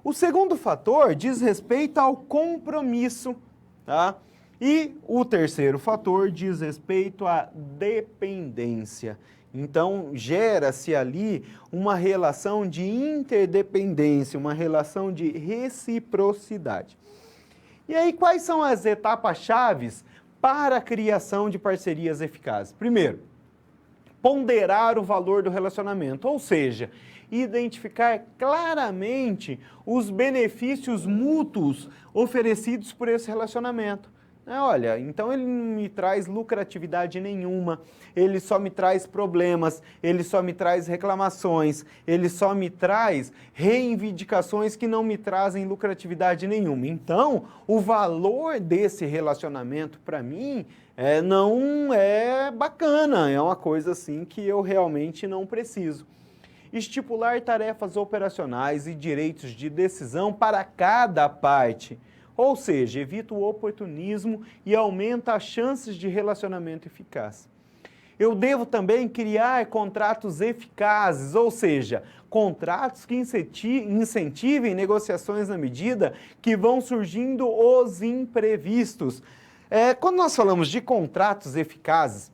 O segundo fator diz respeito ao compromisso, tá? E o terceiro fator diz respeito à dependência. Então, gera-se ali uma relação de interdependência, uma relação de reciprocidade. E aí, quais são as etapas-chaves para a criação de parcerias eficazes? Primeiro, ponderar o valor do relacionamento, ou seja, identificar claramente os benefícios mútuos oferecidos por esse relacionamento. Olha, então ele não me traz lucratividade nenhuma, ele só me traz problemas, ele só me traz reclamações, ele só me traz reivindicações que não me trazem lucratividade nenhuma. Então, o valor desse relacionamento para mim não é bacana, é uma coisa assim que eu realmente não preciso. Estipular tarefas operacionais e direitos de decisão para cada parte. Ou seja, evita o oportunismo e aumenta as chances de relacionamento eficaz. Eu devo também criar contratos eficazes, ou seja, contratos que incentivem negociações na medida que vão surgindo os imprevistos. Quando nós falamos de contratos eficazes,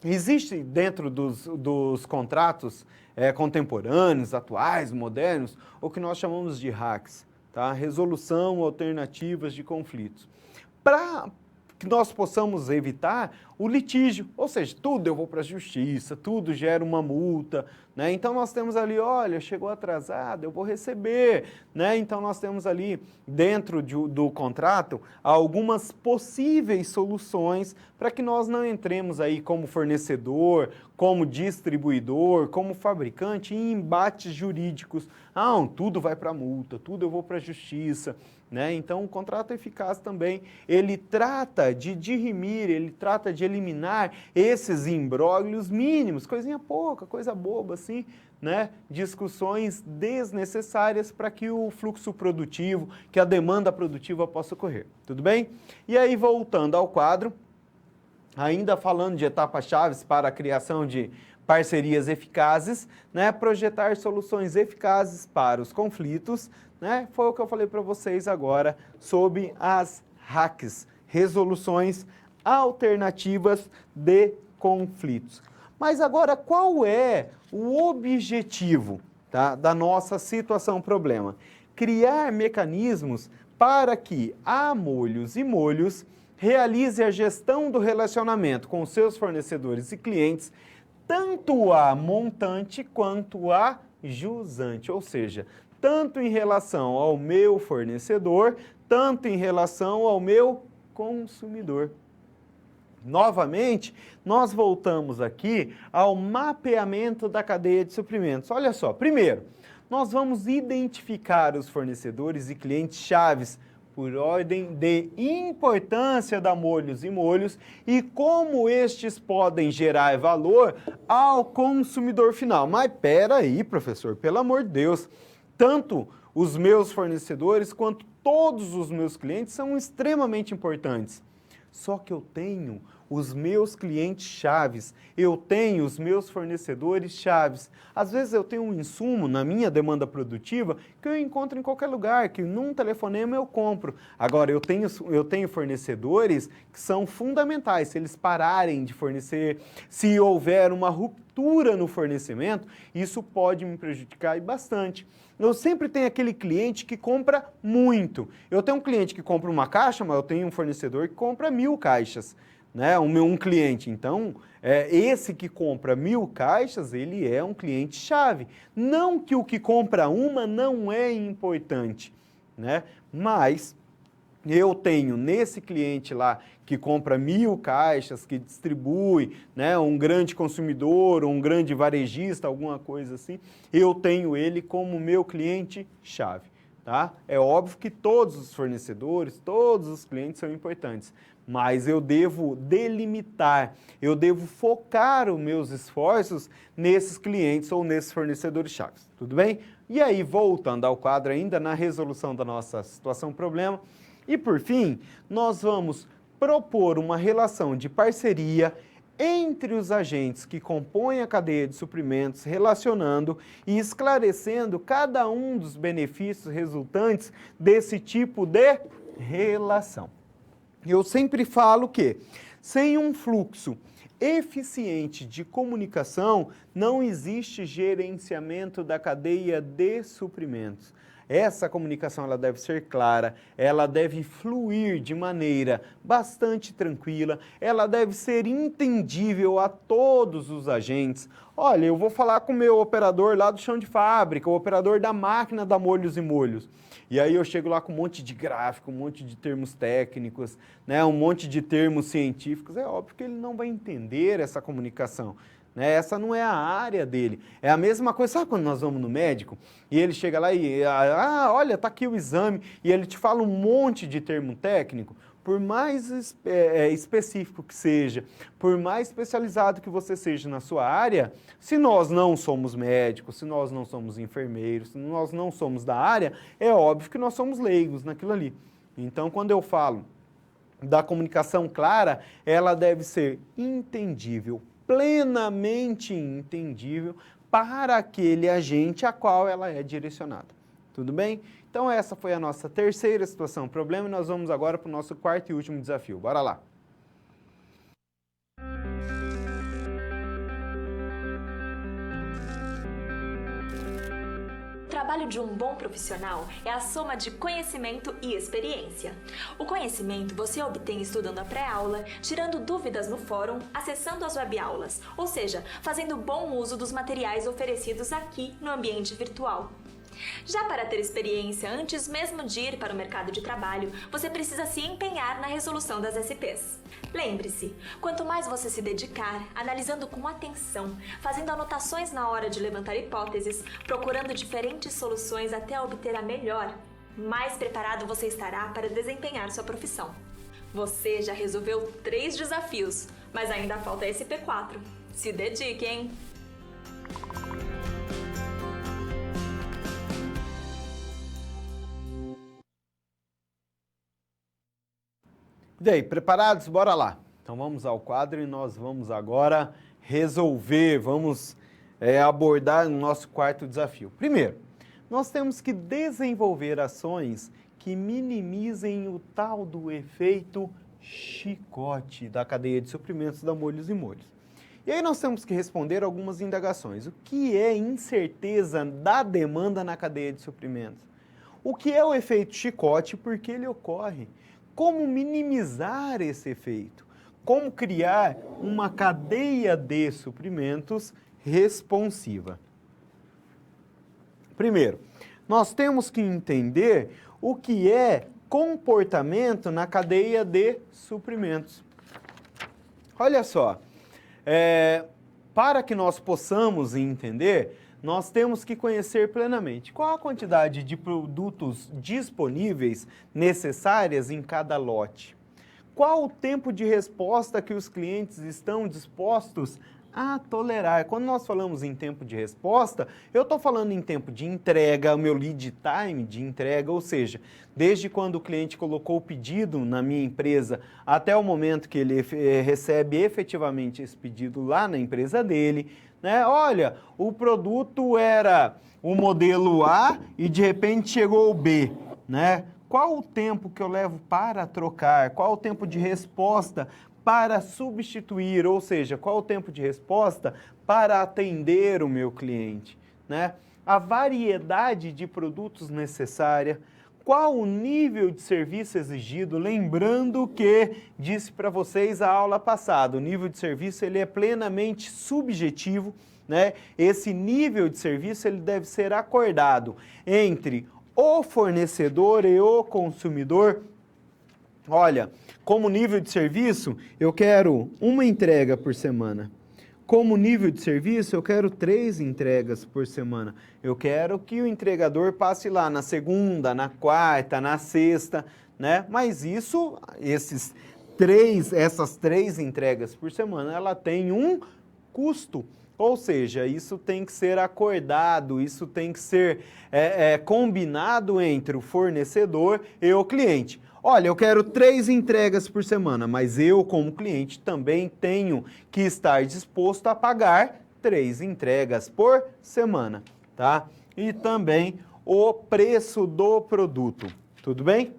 existe dentro dos contratos contemporâneos, atuais, modernos, o que nós chamamos de RACs. Tá? Resolução alternativas de conflitos. Para que nós possamos evitar o litígio, ou seja, tudo eu vou para a justiça, tudo gera uma multa, né? Então nós temos ali, olha, chegou atrasado, eu vou receber, né? Então nós temos ali dentro do contrato algumas possíveis soluções para que nós não entremos aí como fornecedor, como distribuidor, como fabricante em embates jurídicos. Tudo vai para a multa, tudo eu vou para a justiça, né? Então o contrato eficaz também, ele trata de dirimir, ele trata de eliminar esses imbróglios mínimos, coisinha pouca, coisa boba assim, né? Discussões desnecessárias para que o fluxo produtivo, que a demanda produtiva possa ocorrer, tudo bem? E aí voltando ao quadro, ainda falando de etapas-chave para a criação de parcerias eficazes, né? Projetar soluções eficazes para os conflitos, né? Foi o que eu falei para vocês agora sobre as RACs, resoluções alternativas de conflitos. Mas agora, qual é o objetivo, tá, da nossa situação-problema? Criar mecanismos para que a Molhos e Molhos realize a gestão do relacionamento com seus fornecedores e clientes, tanto a montante quanto a jusante, ou seja, tanto em relação ao meu fornecedor, tanto em relação ao meu consumidor. Novamente, nós voltamos aqui ao mapeamento da cadeia de suprimentos. Olha só, primeiro, nós vamos identificar os fornecedores e clientes chaves por ordem de importância da Molhos e Molhos e como estes podem gerar valor ao consumidor final. Mas pera aí, professor, pelo amor de Deus, tanto os meus fornecedores quanto todos os meus clientes são extremamente importantes. Só que eu tenho os meus clientes chaves, eu tenho os meus fornecedores chaves. Às vezes eu tenho um insumo na minha demanda produtiva que eu encontro em qualquer lugar, que num telefonema eu compro. Agora, eu tenho fornecedores que são fundamentais. Se eles pararem de fornecer, se houver uma ruptura no fornecimento, isso pode me prejudicar bastante. Eu sempre tenho aquele cliente que compra muito. Eu tenho um cliente que compra uma caixa, mas eu tenho um fornecedor que compra 1000 caixas. Né, um cliente. Então, esse que compra 1000 caixas, ele é um cliente-chave. Não que o que compra uma não é importante, né? Mas eu tenho nesse cliente lá que compra 1000 caixas, que distribui, né, um grande consumidor, um grande varejista, alguma coisa assim, eu tenho ele como meu cliente-chave. Tá? É óbvio que todos os fornecedores, todos os clientes são importantes, mas eu devo delimitar, eu devo focar os meus esforços nesses clientes ou nesses fornecedores chaves, tudo bem? E aí, voltando ao quadro ainda, na resolução da nossa situação-problema, e por fim, nós vamos propor uma relação de parceria entre os agentes que compõem a cadeia de suprimentos, relacionando e esclarecendo cada um dos benefícios resultantes desse tipo de relação. Eu sempre falo que, sem um fluxo eficiente de comunicação, não existe gerenciamento da cadeia de suprimentos. Essa comunicação ela deve ser clara, ela deve fluir de maneira bastante tranquila, ela deve ser entendível a todos os agentes. Olha, eu vou falar com o meu operador lá do chão de fábrica, o operador da máquina da Molhos e Molhos. E aí eu chego lá com um monte de gráfico, um monte de termos técnicos, né, um monte de termos científicos. É óbvio que ele não vai entender essa comunicação. Né? Essa não é a área dele. É a mesma coisa, sabe quando nós vamos no médico e ele chega lá e, olha, tá aqui o exame, e ele te fala um monte de termo técnico, por mais específico que seja, por mais especializado que você seja na sua área, se nós não somos médicos, se nós não somos enfermeiros, se nós não somos da área, é óbvio que nós somos leigos naquilo ali. Então, quando eu falo da comunicação clara, ela deve ser entendível, plenamente entendível para aquele agente a qual ela é direcionada. Tudo bem? Então essa foi a nossa terceira situação, problema, e nós vamos agora para o nosso quarto e último desafio. Bora lá! O trabalho de um bom profissional é a soma de conhecimento e experiência. O conhecimento você obtém estudando a pré-aula, tirando dúvidas no fórum, acessando as webaulas, ou seja, fazendo bom uso dos materiais oferecidos aqui no ambiente virtual. Já para ter experiência antes mesmo de ir para o mercado de trabalho, você precisa se empenhar na resolução das SPs. Lembre-se, quanto mais você se dedicar, analisando com atenção, fazendo anotações na hora de levantar hipóteses, procurando diferentes soluções até obter a melhor, mais preparado você estará para desempenhar sua profissão. Você já resolveu 3 desafios, mas ainda falta SP4. Se dedique, hein? E aí, preparados? Bora lá! Então vamos ao quadro e nós vamos agora resolver, vamos abordar o nosso quarto desafio. Primeiro, nós temos que desenvolver ações que minimizem o tal do efeito chicote da cadeia de suprimentos da Molhos e Molhos. E aí nós temos que responder algumas indagações. O que é incerteza da demanda na cadeia de suprimentos? O que é o efeito chicote e por que ele ocorre? Como minimizar esse efeito? Como criar uma cadeia de suprimentos responsiva? Primeiro, nós temos que entender o que é comportamento na cadeia de suprimentos. Olha só, para que nós possamos entender, nós temos que conhecer plenamente qual a quantidade de produtos disponíveis necessárias em cada lote. Qual o tempo de resposta que os clientes estão dispostos a tolerar? Quando nós falamos em tempo de resposta, eu estou falando em tempo de entrega, o meu lead time de entrega, ou seja, desde quando o cliente colocou o pedido na minha empresa até o momento que ele recebe efetivamente esse pedido lá na empresa dele, né? Olha, o produto era o modelo A e de repente chegou o B, né? Qual o tempo que eu levo para trocar? Qual o tempo de resposta para substituir? Ou seja, qual o tempo de resposta para atender o meu cliente, né? A variedade de produtos necessária, qual o nível de serviço exigido? Lembrando que disse para vocês a aula passada, o nível de serviço ele é plenamente subjetivo, né? Esse nível de serviço ele deve ser acordado entre o fornecedor e o consumidor. Olha, como nível de serviço, eu quero uma entrega por semana. Como nível de serviço, eu quero 3 entregas por semana. Eu quero que o entregador passe lá na segunda, na quarta, na sexta, né? Mas essas 3 entregas por semana, ela tem um custo. Ou seja, isso tem que ser acordado, isso tem que ser combinado entre o fornecedor e o cliente. Olha, eu quero 3 entregas por semana, mas eu, como cliente, também tenho que estar disposto a pagar 3 entregas por semana, tá? E também o preço do produto, tudo bem?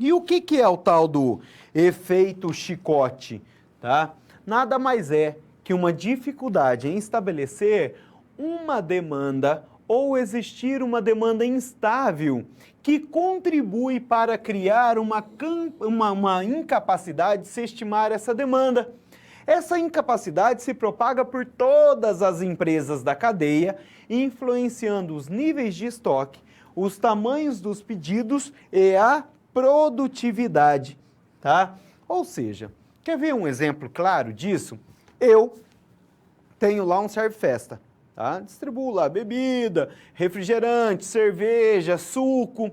E o que é o tal do efeito chicote, tá? Nada mais é que uma dificuldade em estabelecer uma demanda ou existir uma demanda instável que contribui para criar uma incapacidade de se estimar essa demanda. Essa incapacidade se propaga por todas as empresas da cadeia, influenciando os níveis de estoque, os tamanhos dos pedidos e a produtividade, tá? Ou seja, quer ver um exemplo claro disso? Eu tenho lá um serve-festa, tá? Distribuo lá bebida, refrigerante, cerveja, suco.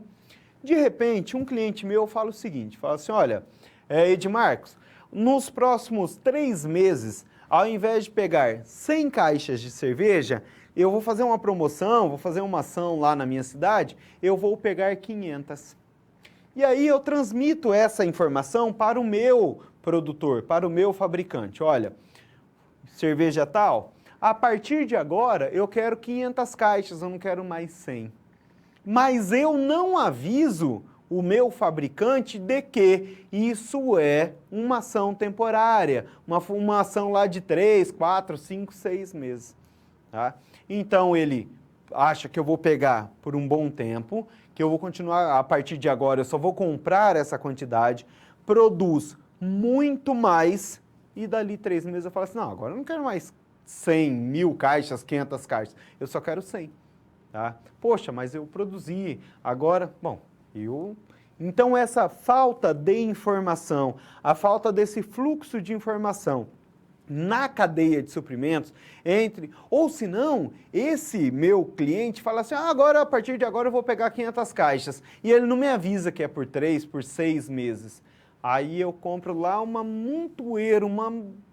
De repente, um cliente meu fala o seguinte, fala assim, olha, Edmarcos, nos próximos 3 meses, ao invés de pegar 100 caixas de cerveja, eu vou fazer uma promoção, vou fazer uma ação lá na minha cidade, eu vou pegar 500. E aí eu transmito essa informação para o meu produtor, para o meu fabricante. Olha, cerveja tal, a partir de agora eu quero 500 caixas, eu não quero mais 100. Mas eu não aviso o meu fabricante de que isso é uma ação temporária, uma ação lá de 3, 4, 5, 6 meses. Tá? Então ele acha que eu vou pegar por um bom tempo, que eu vou continuar, a partir de agora eu só vou comprar essa quantidade, produz muito mais e dali 3 meses eu falo assim, não, agora eu não quero mais 100, 1000 caixas, 500 caixas, eu só quero 100. Tá? Poxa, mas eu produzi, agora, bom, Então essa falta de informação, a falta desse fluxo de informação na cadeia de suprimentos, ou se não, esse meu cliente fala assim, agora, a partir de agora eu vou pegar 500 caixas, e ele não me avisa que é por 3, por 6 meses. Aí eu compro lá uma montoeira, uma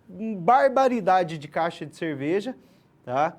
barbaridade de caixa de cerveja, tá?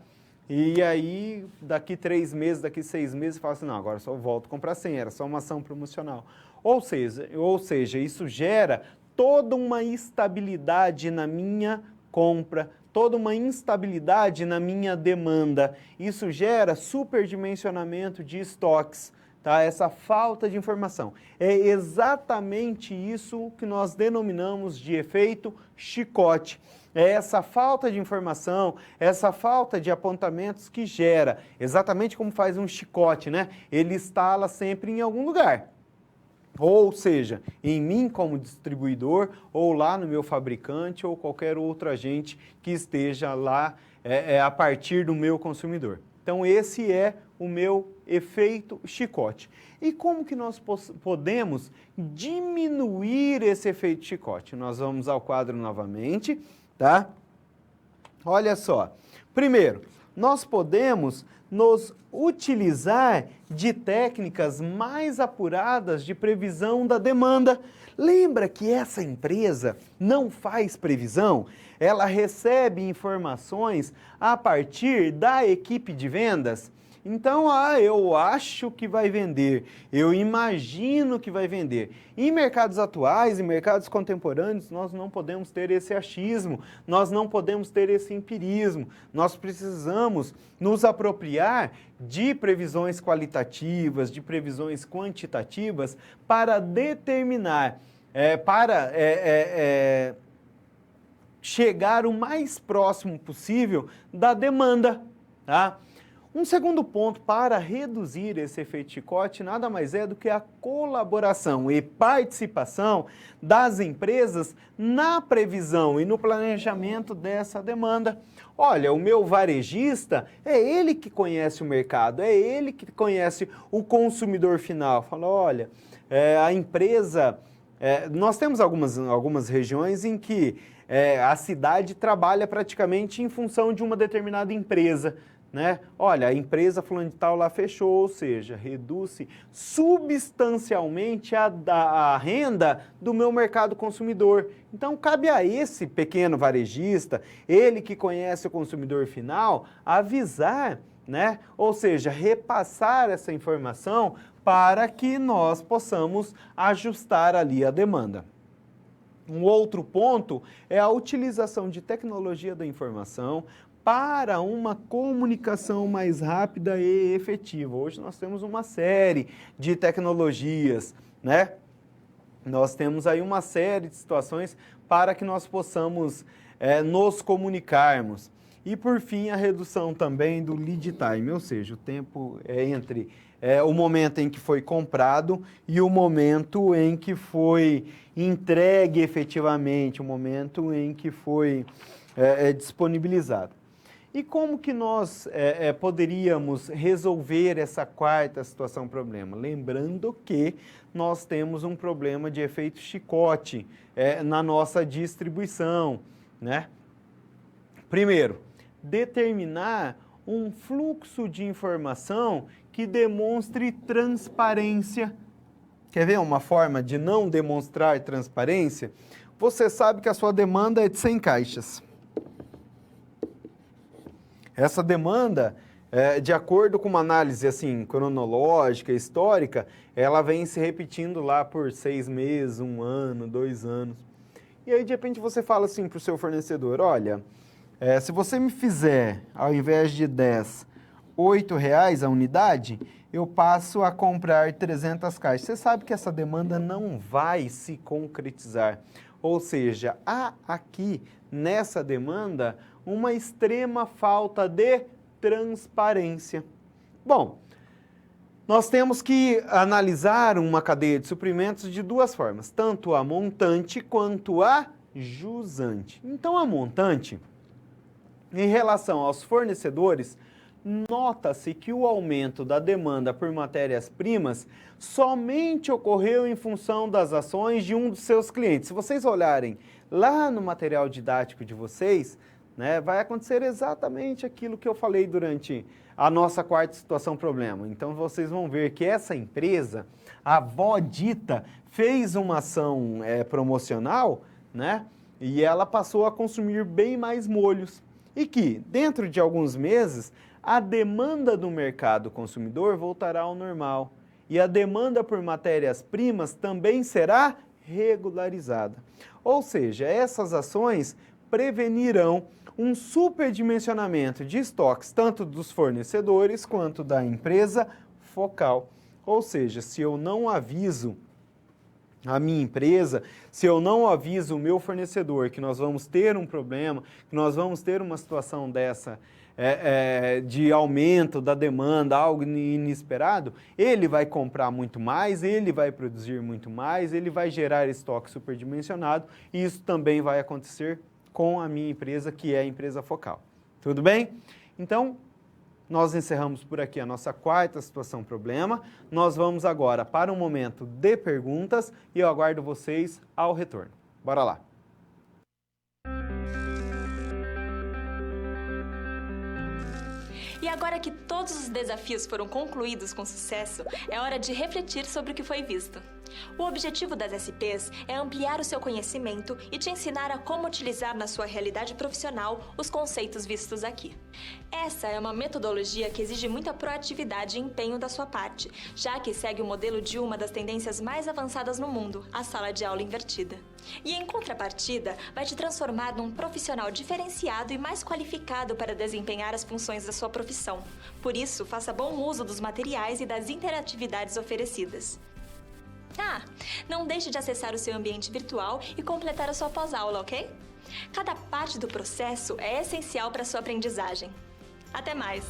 E aí, daqui 3 meses, daqui 6 meses, eu falo assim, não, agora só volto a comprar 100, era só uma ação promocional. Ou seja, isso gera toda uma instabilidade na minha compra, toda uma instabilidade na minha demanda. Isso gera superdimensionamento de estoques, tá? Essa falta de informação. É exatamente isso que nós denominamos de efeito chicote. É essa falta de informação, essa falta de apontamentos que gera, exatamente como faz um chicote, né? Ele estala sempre em algum lugar. Ou seja, em mim como distribuidor, ou lá no meu fabricante, ou qualquer outro agente que esteja lá a partir do meu consumidor. Então esse é o meu efeito chicote. E como que nós podemos diminuir esse efeito chicote? Nós vamos ao quadro novamente, tá? Olha só. Primeiro, nós podemos nos utilizar de técnicas mais apuradas de previsão da demanda. Lembra que essa empresa não faz previsão? Ela recebe informações a partir da equipe de vendas. Então, eu acho que vai vender, eu imagino que vai vender. Em mercados atuais, em mercados contemporâneos, nós não podemos ter esse achismo, nós não podemos ter esse empirismo. Nós precisamos nos apropriar de previsões qualitativas, de previsões quantitativas para determinar, chegar o mais próximo possível da demanda, tá? Um segundo ponto para reduzir esse efeito chicote nada mais é do que a colaboração e participação das empresas na previsão e no planejamento dessa demanda. Olha, o meu varejista, é ele que conhece o mercado, é ele que conhece o consumidor final. Fala, olha, a empresa... nós temos algumas regiões em que a cidade trabalha praticamente em função de uma determinada empresa, né? Olha, a empresa fulano de tal lá fechou, ou seja, reduz-se substancialmente a renda do meu mercado consumidor. Então, cabe a esse pequeno varejista, ele que conhece o consumidor final, avisar, né? Ou seja, repassar essa informação para que nós possamos ajustar ali a demanda. Um outro ponto é a utilização de tecnologia da informação para uma comunicação mais rápida e efetiva. Hoje nós temos uma série de tecnologias, né? Nós temos aí uma série de situações para que nós possamos nos comunicarmos. E por fim, a redução também do lead time, ou seja, o tempo entre o momento em que foi comprado e o momento em que foi entregue efetivamente, o momento em que foi disponibilizado. E como que nós poderíamos resolver essa quarta situação problema? Lembrando que nós temos um problema de efeito chicote na nossa distribuição, né? Primeiro, determinar um fluxo de informação que demonstre transparência. Quer ver uma forma de não demonstrar transparência? Você sabe que a sua demanda é de 100 caixas. Essa demanda, de acordo com uma análise assim, cronológica, histórica, ela vem se repetindo lá por 6 meses, 1 ano, 2 anos. E aí, de repente, você fala assim para o seu fornecedor, olha, se você me fizer, ao invés de 10, R$8 a unidade, eu passo a comprar 300 caixas. Você sabe que essa demanda não vai se concretizar. Ou seja, há aqui, nessa demanda, uma extrema falta de transparência. Bom, nós temos que analisar uma cadeia de suprimentos de duas formas, tanto a montante quanto a jusante. Então, a montante, em relação aos fornecedores, nota-se que o aumento da demanda por matérias-primas somente ocorreu em função das ações de um dos seus clientes. Se vocês olharem lá no material didático de vocês, né, vai acontecer exatamente aquilo que eu falei durante a nossa quarta situação problema. Então, vocês vão ver que essa empresa, a Vodita, fez uma ação promocional, né, e ela passou a consumir bem mais molhos. E que, dentro de alguns meses, a demanda do mercado consumidor voltará ao normal. E a demanda por matérias-primas também será regularizada. Ou seja, essas ações prevenirão um superdimensionamento de estoques, tanto dos fornecedores quanto da empresa focal. Ou seja, se eu não aviso a minha empresa, se eu não aviso o meu fornecedor que nós vamos ter um problema, que nós vamos ter uma situação dessa de aumento da demanda, algo inesperado, ele vai comprar muito mais, ele vai produzir muito mais, ele vai gerar estoque superdimensionado e isso também vai acontecer com a minha empresa, que é a empresa focal. Tudo bem? Então, nós encerramos por aqui a nossa quarta situação problema. Nós vamos agora para um momento de perguntas e eu aguardo vocês ao retorno. Bora lá! E agora que todos os desafios foram concluídos com sucesso, é hora de refletir sobre o que foi visto. O objetivo das SPs é ampliar o seu conhecimento e te ensinar a como utilizar na sua realidade profissional os conceitos vistos aqui. Essa é uma metodologia que exige muita proatividade e empenho da sua parte, já que segue o modelo de uma das tendências mais avançadas no mundo, a sala de aula invertida. E em contrapartida, vai te transformar num profissional diferenciado e mais qualificado para desempenhar as funções da sua profissão. Por isso, faça bom uso dos materiais e das interatividades oferecidas. Ah, não deixe de acessar o seu ambiente virtual e completar a sua pós-aula, ok? Cada parte do processo é essencial para a sua aprendizagem. Até mais!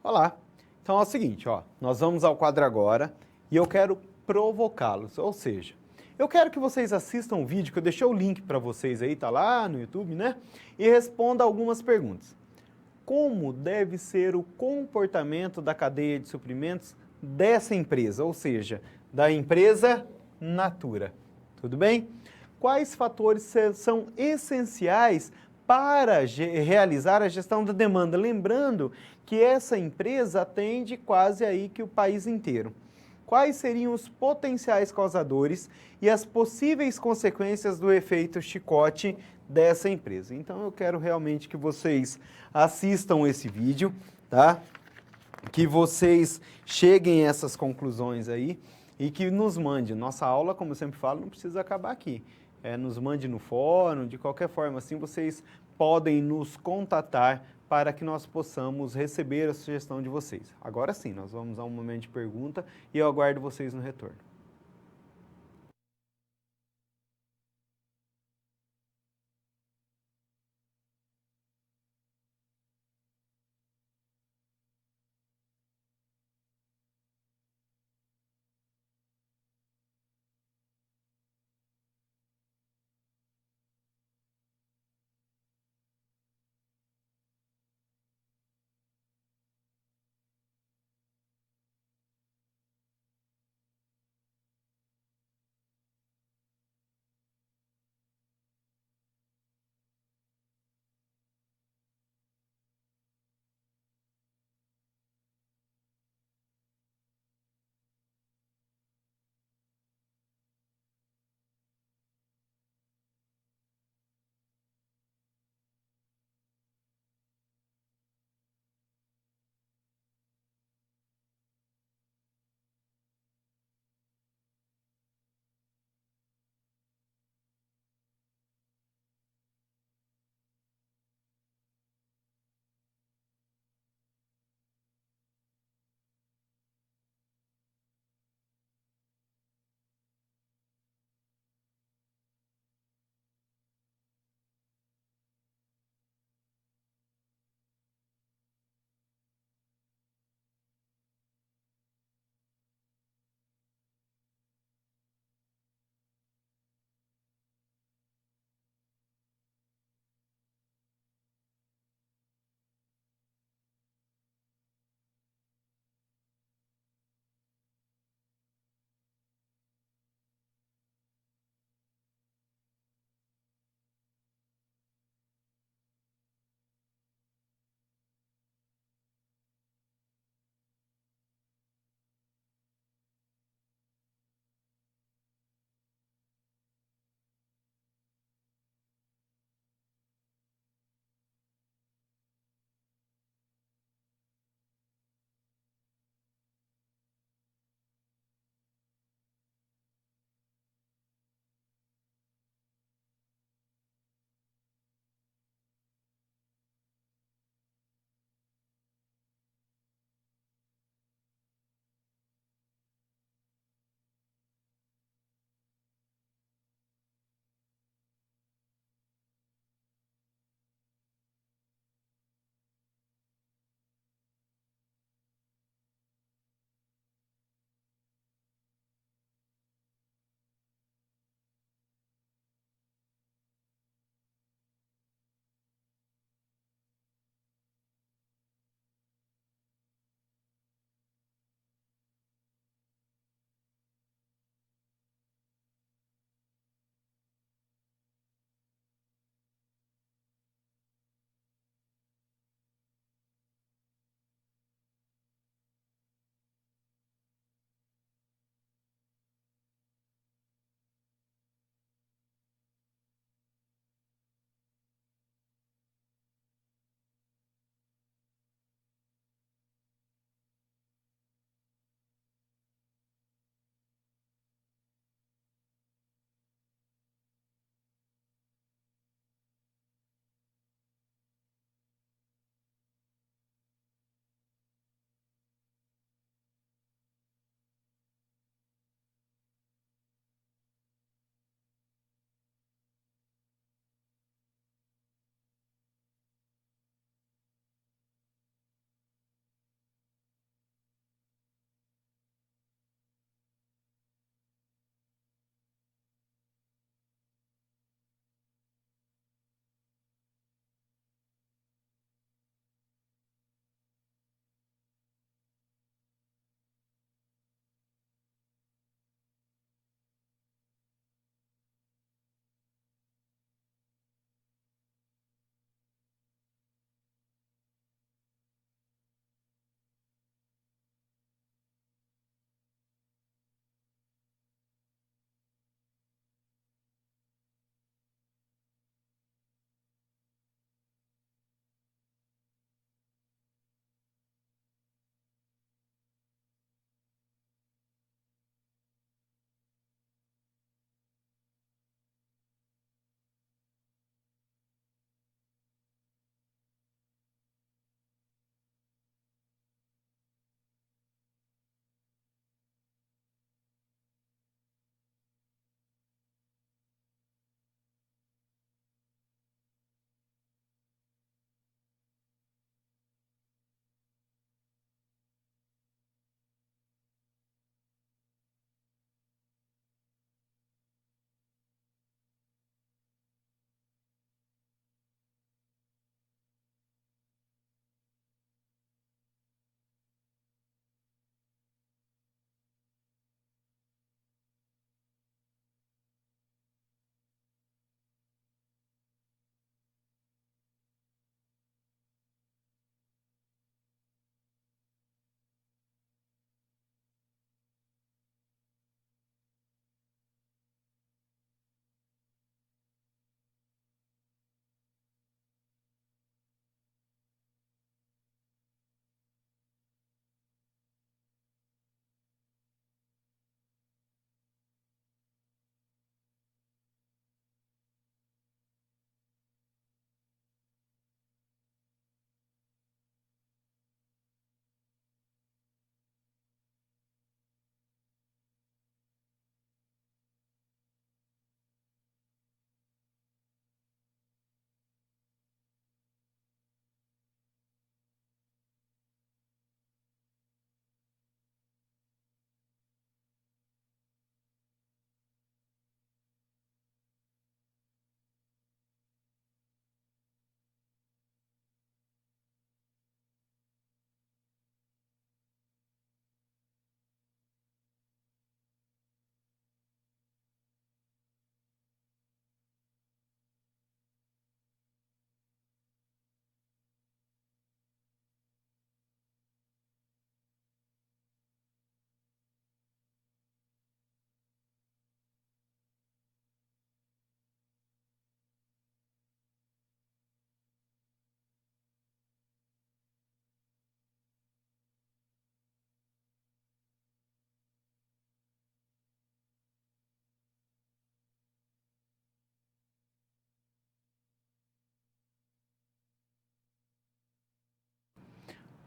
Olá! Então é o seguinte, ó, nós vamos ao quadro agora e eu quero provocá-los, ou seja, eu quero que vocês assistam o vídeo, que eu deixei o link para vocês aí, tá lá no YouTube, né? E responda algumas perguntas. Como deve ser o comportamento da cadeia de suprimentos dessa empresa, ou seja, da empresa Natura? Tudo bem? Quais fatores são essenciais para realizar a gestão da demanda? Lembrando que essa empresa atende quase aí que o país inteiro. Quais seriam os potenciais causadores e as possíveis consequências do efeito chicote dessa empresa? Então eu quero realmente que vocês assistam esse vídeo, tá? Que vocês cheguem a essas conclusões aí e que nos mande. Nossa aula, como eu sempre falo, não precisa acabar aqui. Nos mande no fórum, de qualquer forma, assim vocês podem nos contatar para que nós possamos receber a sugestão de vocês. Agora sim, nós vamos a um momento de pergunta e eu aguardo vocês no retorno.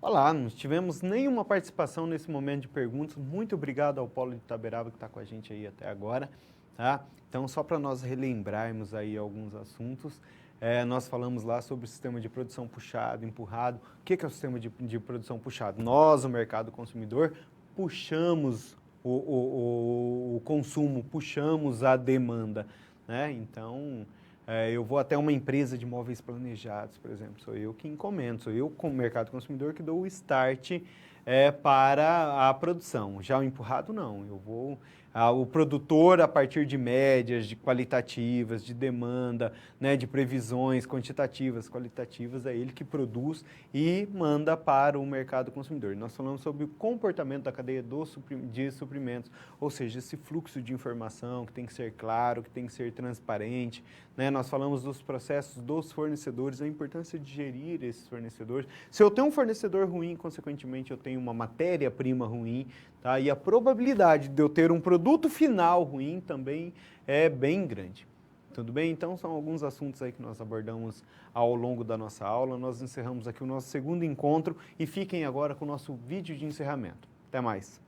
Olá, não tivemos nenhuma participação nesse momento de perguntas. Muito obrigado ao Polo de Itaberaba que está com a gente aí até agora. Tá? Então, só para nós relembrarmos aí alguns assuntos, nós falamos lá sobre o sistema de produção puxado, empurrado. O que é o sistema de produção puxado? Nós, o mercado consumidor, puxamos o consumo, puxamos a demanda, né? Então, eu vou até uma empresa de móveis planejados, por exemplo, sou eu que encomendo, sou eu, como mercado consumidor, que dou o start para a produção. Já o empurrado, não, eu vou... o produtor, a partir de médias, de qualitativas, de demanda, né, de previsões quantitativas, qualitativas, é ele que produz e manda para o mercado consumidor. Nós falamos sobre o comportamento da cadeia de suprimentos, ou seja, esse fluxo de informação que tem que ser claro, que tem que ser transparente, né? Nós falamos dos processos dos fornecedores, a importância de gerir esses fornecedores. Se eu tenho um fornecedor ruim, consequentemente eu tenho uma matéria-prima ruim, tá? E a probabilidade de eu ter um produto final ruim também é bem grande. Tudo bem? Então, são alguns assuntos aí que nós abordamos ao longo da nossa aula. Nós encerramos aqui o nosso segundo encontro e fiquem agora com o nosso vídeo de encerramento. Até mais!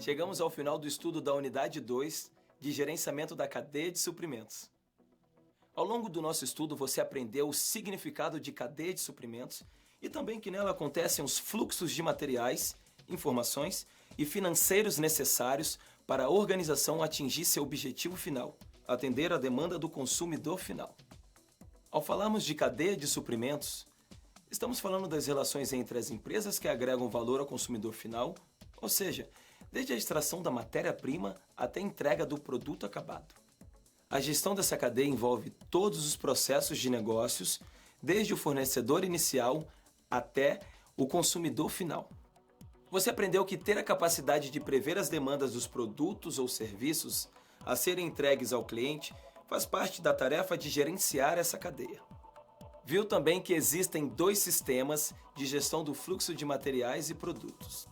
Chegamos ao final do estudo da Unidade 2 de Gerenciamento da Cadeia de Suprimentos. Ao longo do nosso estudo, você aprendeu o significado de cadeia de suprimentos e também que nela acontecem os fluxos de materiais, informações e financeiros necessários para a organização atingir seu objetivo final, atender à demanda do consumidor final. Ao falarmos de cadeia de suprimentos, estamos falando das relações entre as empresas que agregam valor ao consumidor final, ou seja, desde a extração da matéria-prima até a entrega do produto acabado. A gestão dessa cadeia envolve todos os processos de negócios, desde o fornecedor inicial até o consumidor final. Você aprendeu que ter a capacidade de prever as demandas dos produtos ou serviços a serem entregues ao cliente faz parte da tarefa de gerenciar essa cadeia. Viu também que existem 2 sistemas de gestão do fluxo de materiais e produtos.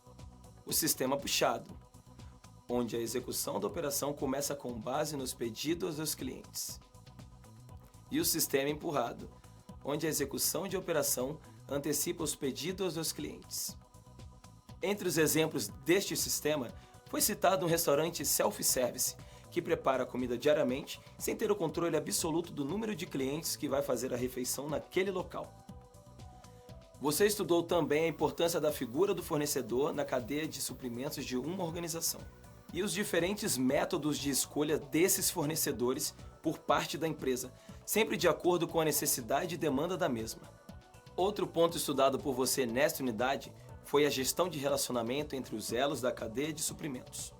O sistema puxado, onde a execução da operação começa com base nos pedidos dos clientes. E o sistema empurrado, onde a execução de operação antecipa os pedidos dos clientes. Entre os exemplos deste sistema, foi citado um restaurante self-service, que prepara a comida diariamente sem ter o controle absoluto do número de clientes que vai fazer a refeição naquele local. Você estudou também a importância da figura do fornecedor na cadeia de suprimentos de uma organização e os diferentes métodos de escolha desses fornecedores por parte da empresa, sempre de acordo com a necessidade e demanda da mesma. Outro ponto estudado por você nesta unidade foi a gestão de relacionamento entre os elos da cadeia de suprimentos.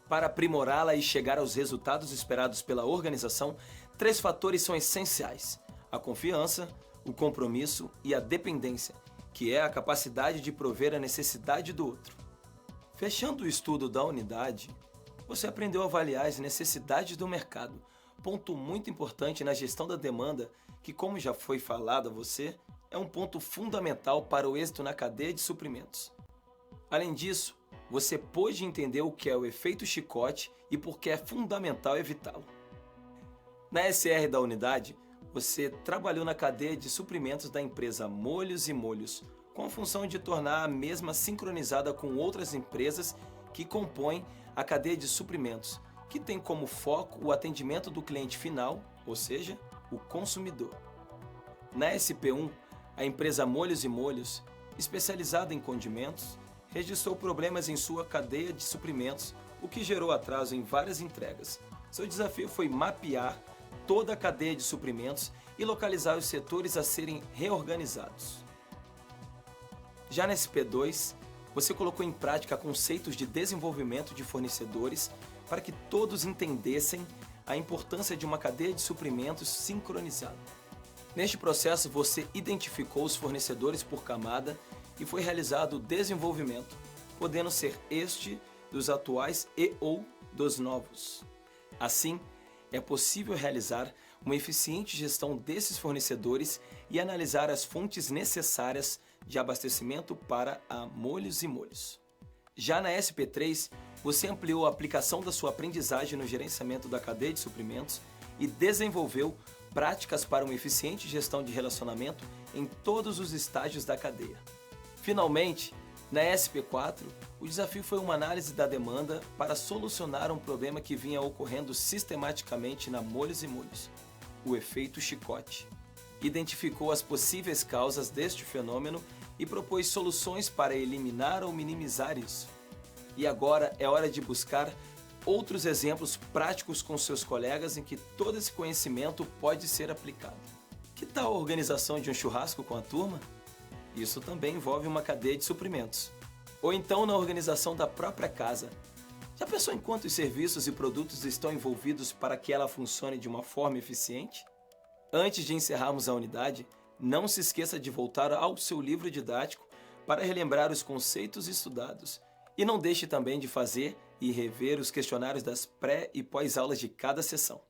Para aprimorá-la e chegar aos resultados esperados pela organização, 3 fatores são essenciais: a confiança, o compromisso e a dependência, que é a capacidade de prover a necessidade do outro. Fechando o estudo da unidade, você aprendeu a avaliar as necessidades do mercado, ponto muito importante na gestão da demanda, que, como já foi falado a você, é um ponto fundamental para o êxito na cadeia de suprimentos. Além disso, você pôde entender o que é o efeito chicote e por que é fundamental evitá-lo. Na SR da unidade, você trabalhou na cadeia de suprimentos da empresa Molhos e Molhos, com a função de tornar a mesma sincronizada com outras empresas que compõem a cadeia de suprimentos, que tem como foco o atendimento do cliente final, ou seja, o consumidor. Na SP1, a empresa Molhos e Molhos, especializada em condimentos, registrou problemas em sua cadeia de suprimentos, o que gerou atraso em várias entregas. Seu desafio foi mapear toda a cadeia de suprimentos e localizar os setores a serem reorganizados. Já na SP2, você colocou em prática conceitos de desenvolvimento de fornecedores para que todos entendessem a importância de uma cadeia de suprimentos sincronizada. Neste processo, você identificou os fornecedores por camada e foi realizado o desenvolvimento, podendo ser este dos atuais e ou dos novos. Assim, é possível realizar uma eficiente gestão desses fornecedores e analisar as fontes necessárias de abastecimento para a molhos e molhos. Já na SP3, você ampliou a aplicação da sua aprendizagem no gerenciamento da cadeia de suprimentos e desenvolveu práticas para uma eficiente gestão de relacionamento em todos os estágios da cadeia. Finalmente, na SP4, o desafio foi uma análise da demanda para solucionar um problema que vinha ocorrendo sistematicamente na molhos e molhos, o efeito chicote. Identificou as possíveis causas deste fenômeno e propôs soluções para eliminar ou minimizar isso. E agora é hora de buscar outros exemplos práticos com seus colegas em que todo esse conhecimento pode ser aplicado. Que tal a organização de um churrasco com a turma? Isso também envolve uma cadeia de suprimentos. Ou então na organização da própria casa. Já pensou em quantos serviços e produtos estão envolvidos para que ela funcione de uma forma eficiente? Antes de encerrarmos a unidade, não se esqueça de voltar ao seu livro didático para relembrar os conceitos estudados. E não deixe também de fazer e rever os questionários das pré- e pós-aulas de cada sessão.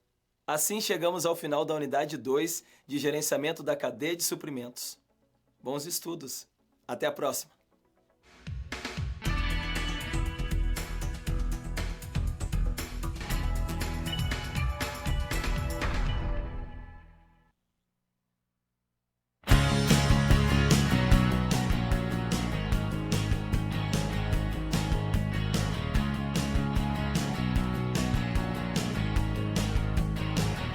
Assim chegamos ao final da unidade 2 de gerenciamento da cadeia de suprimentos. Bons estudos! Até a próxima!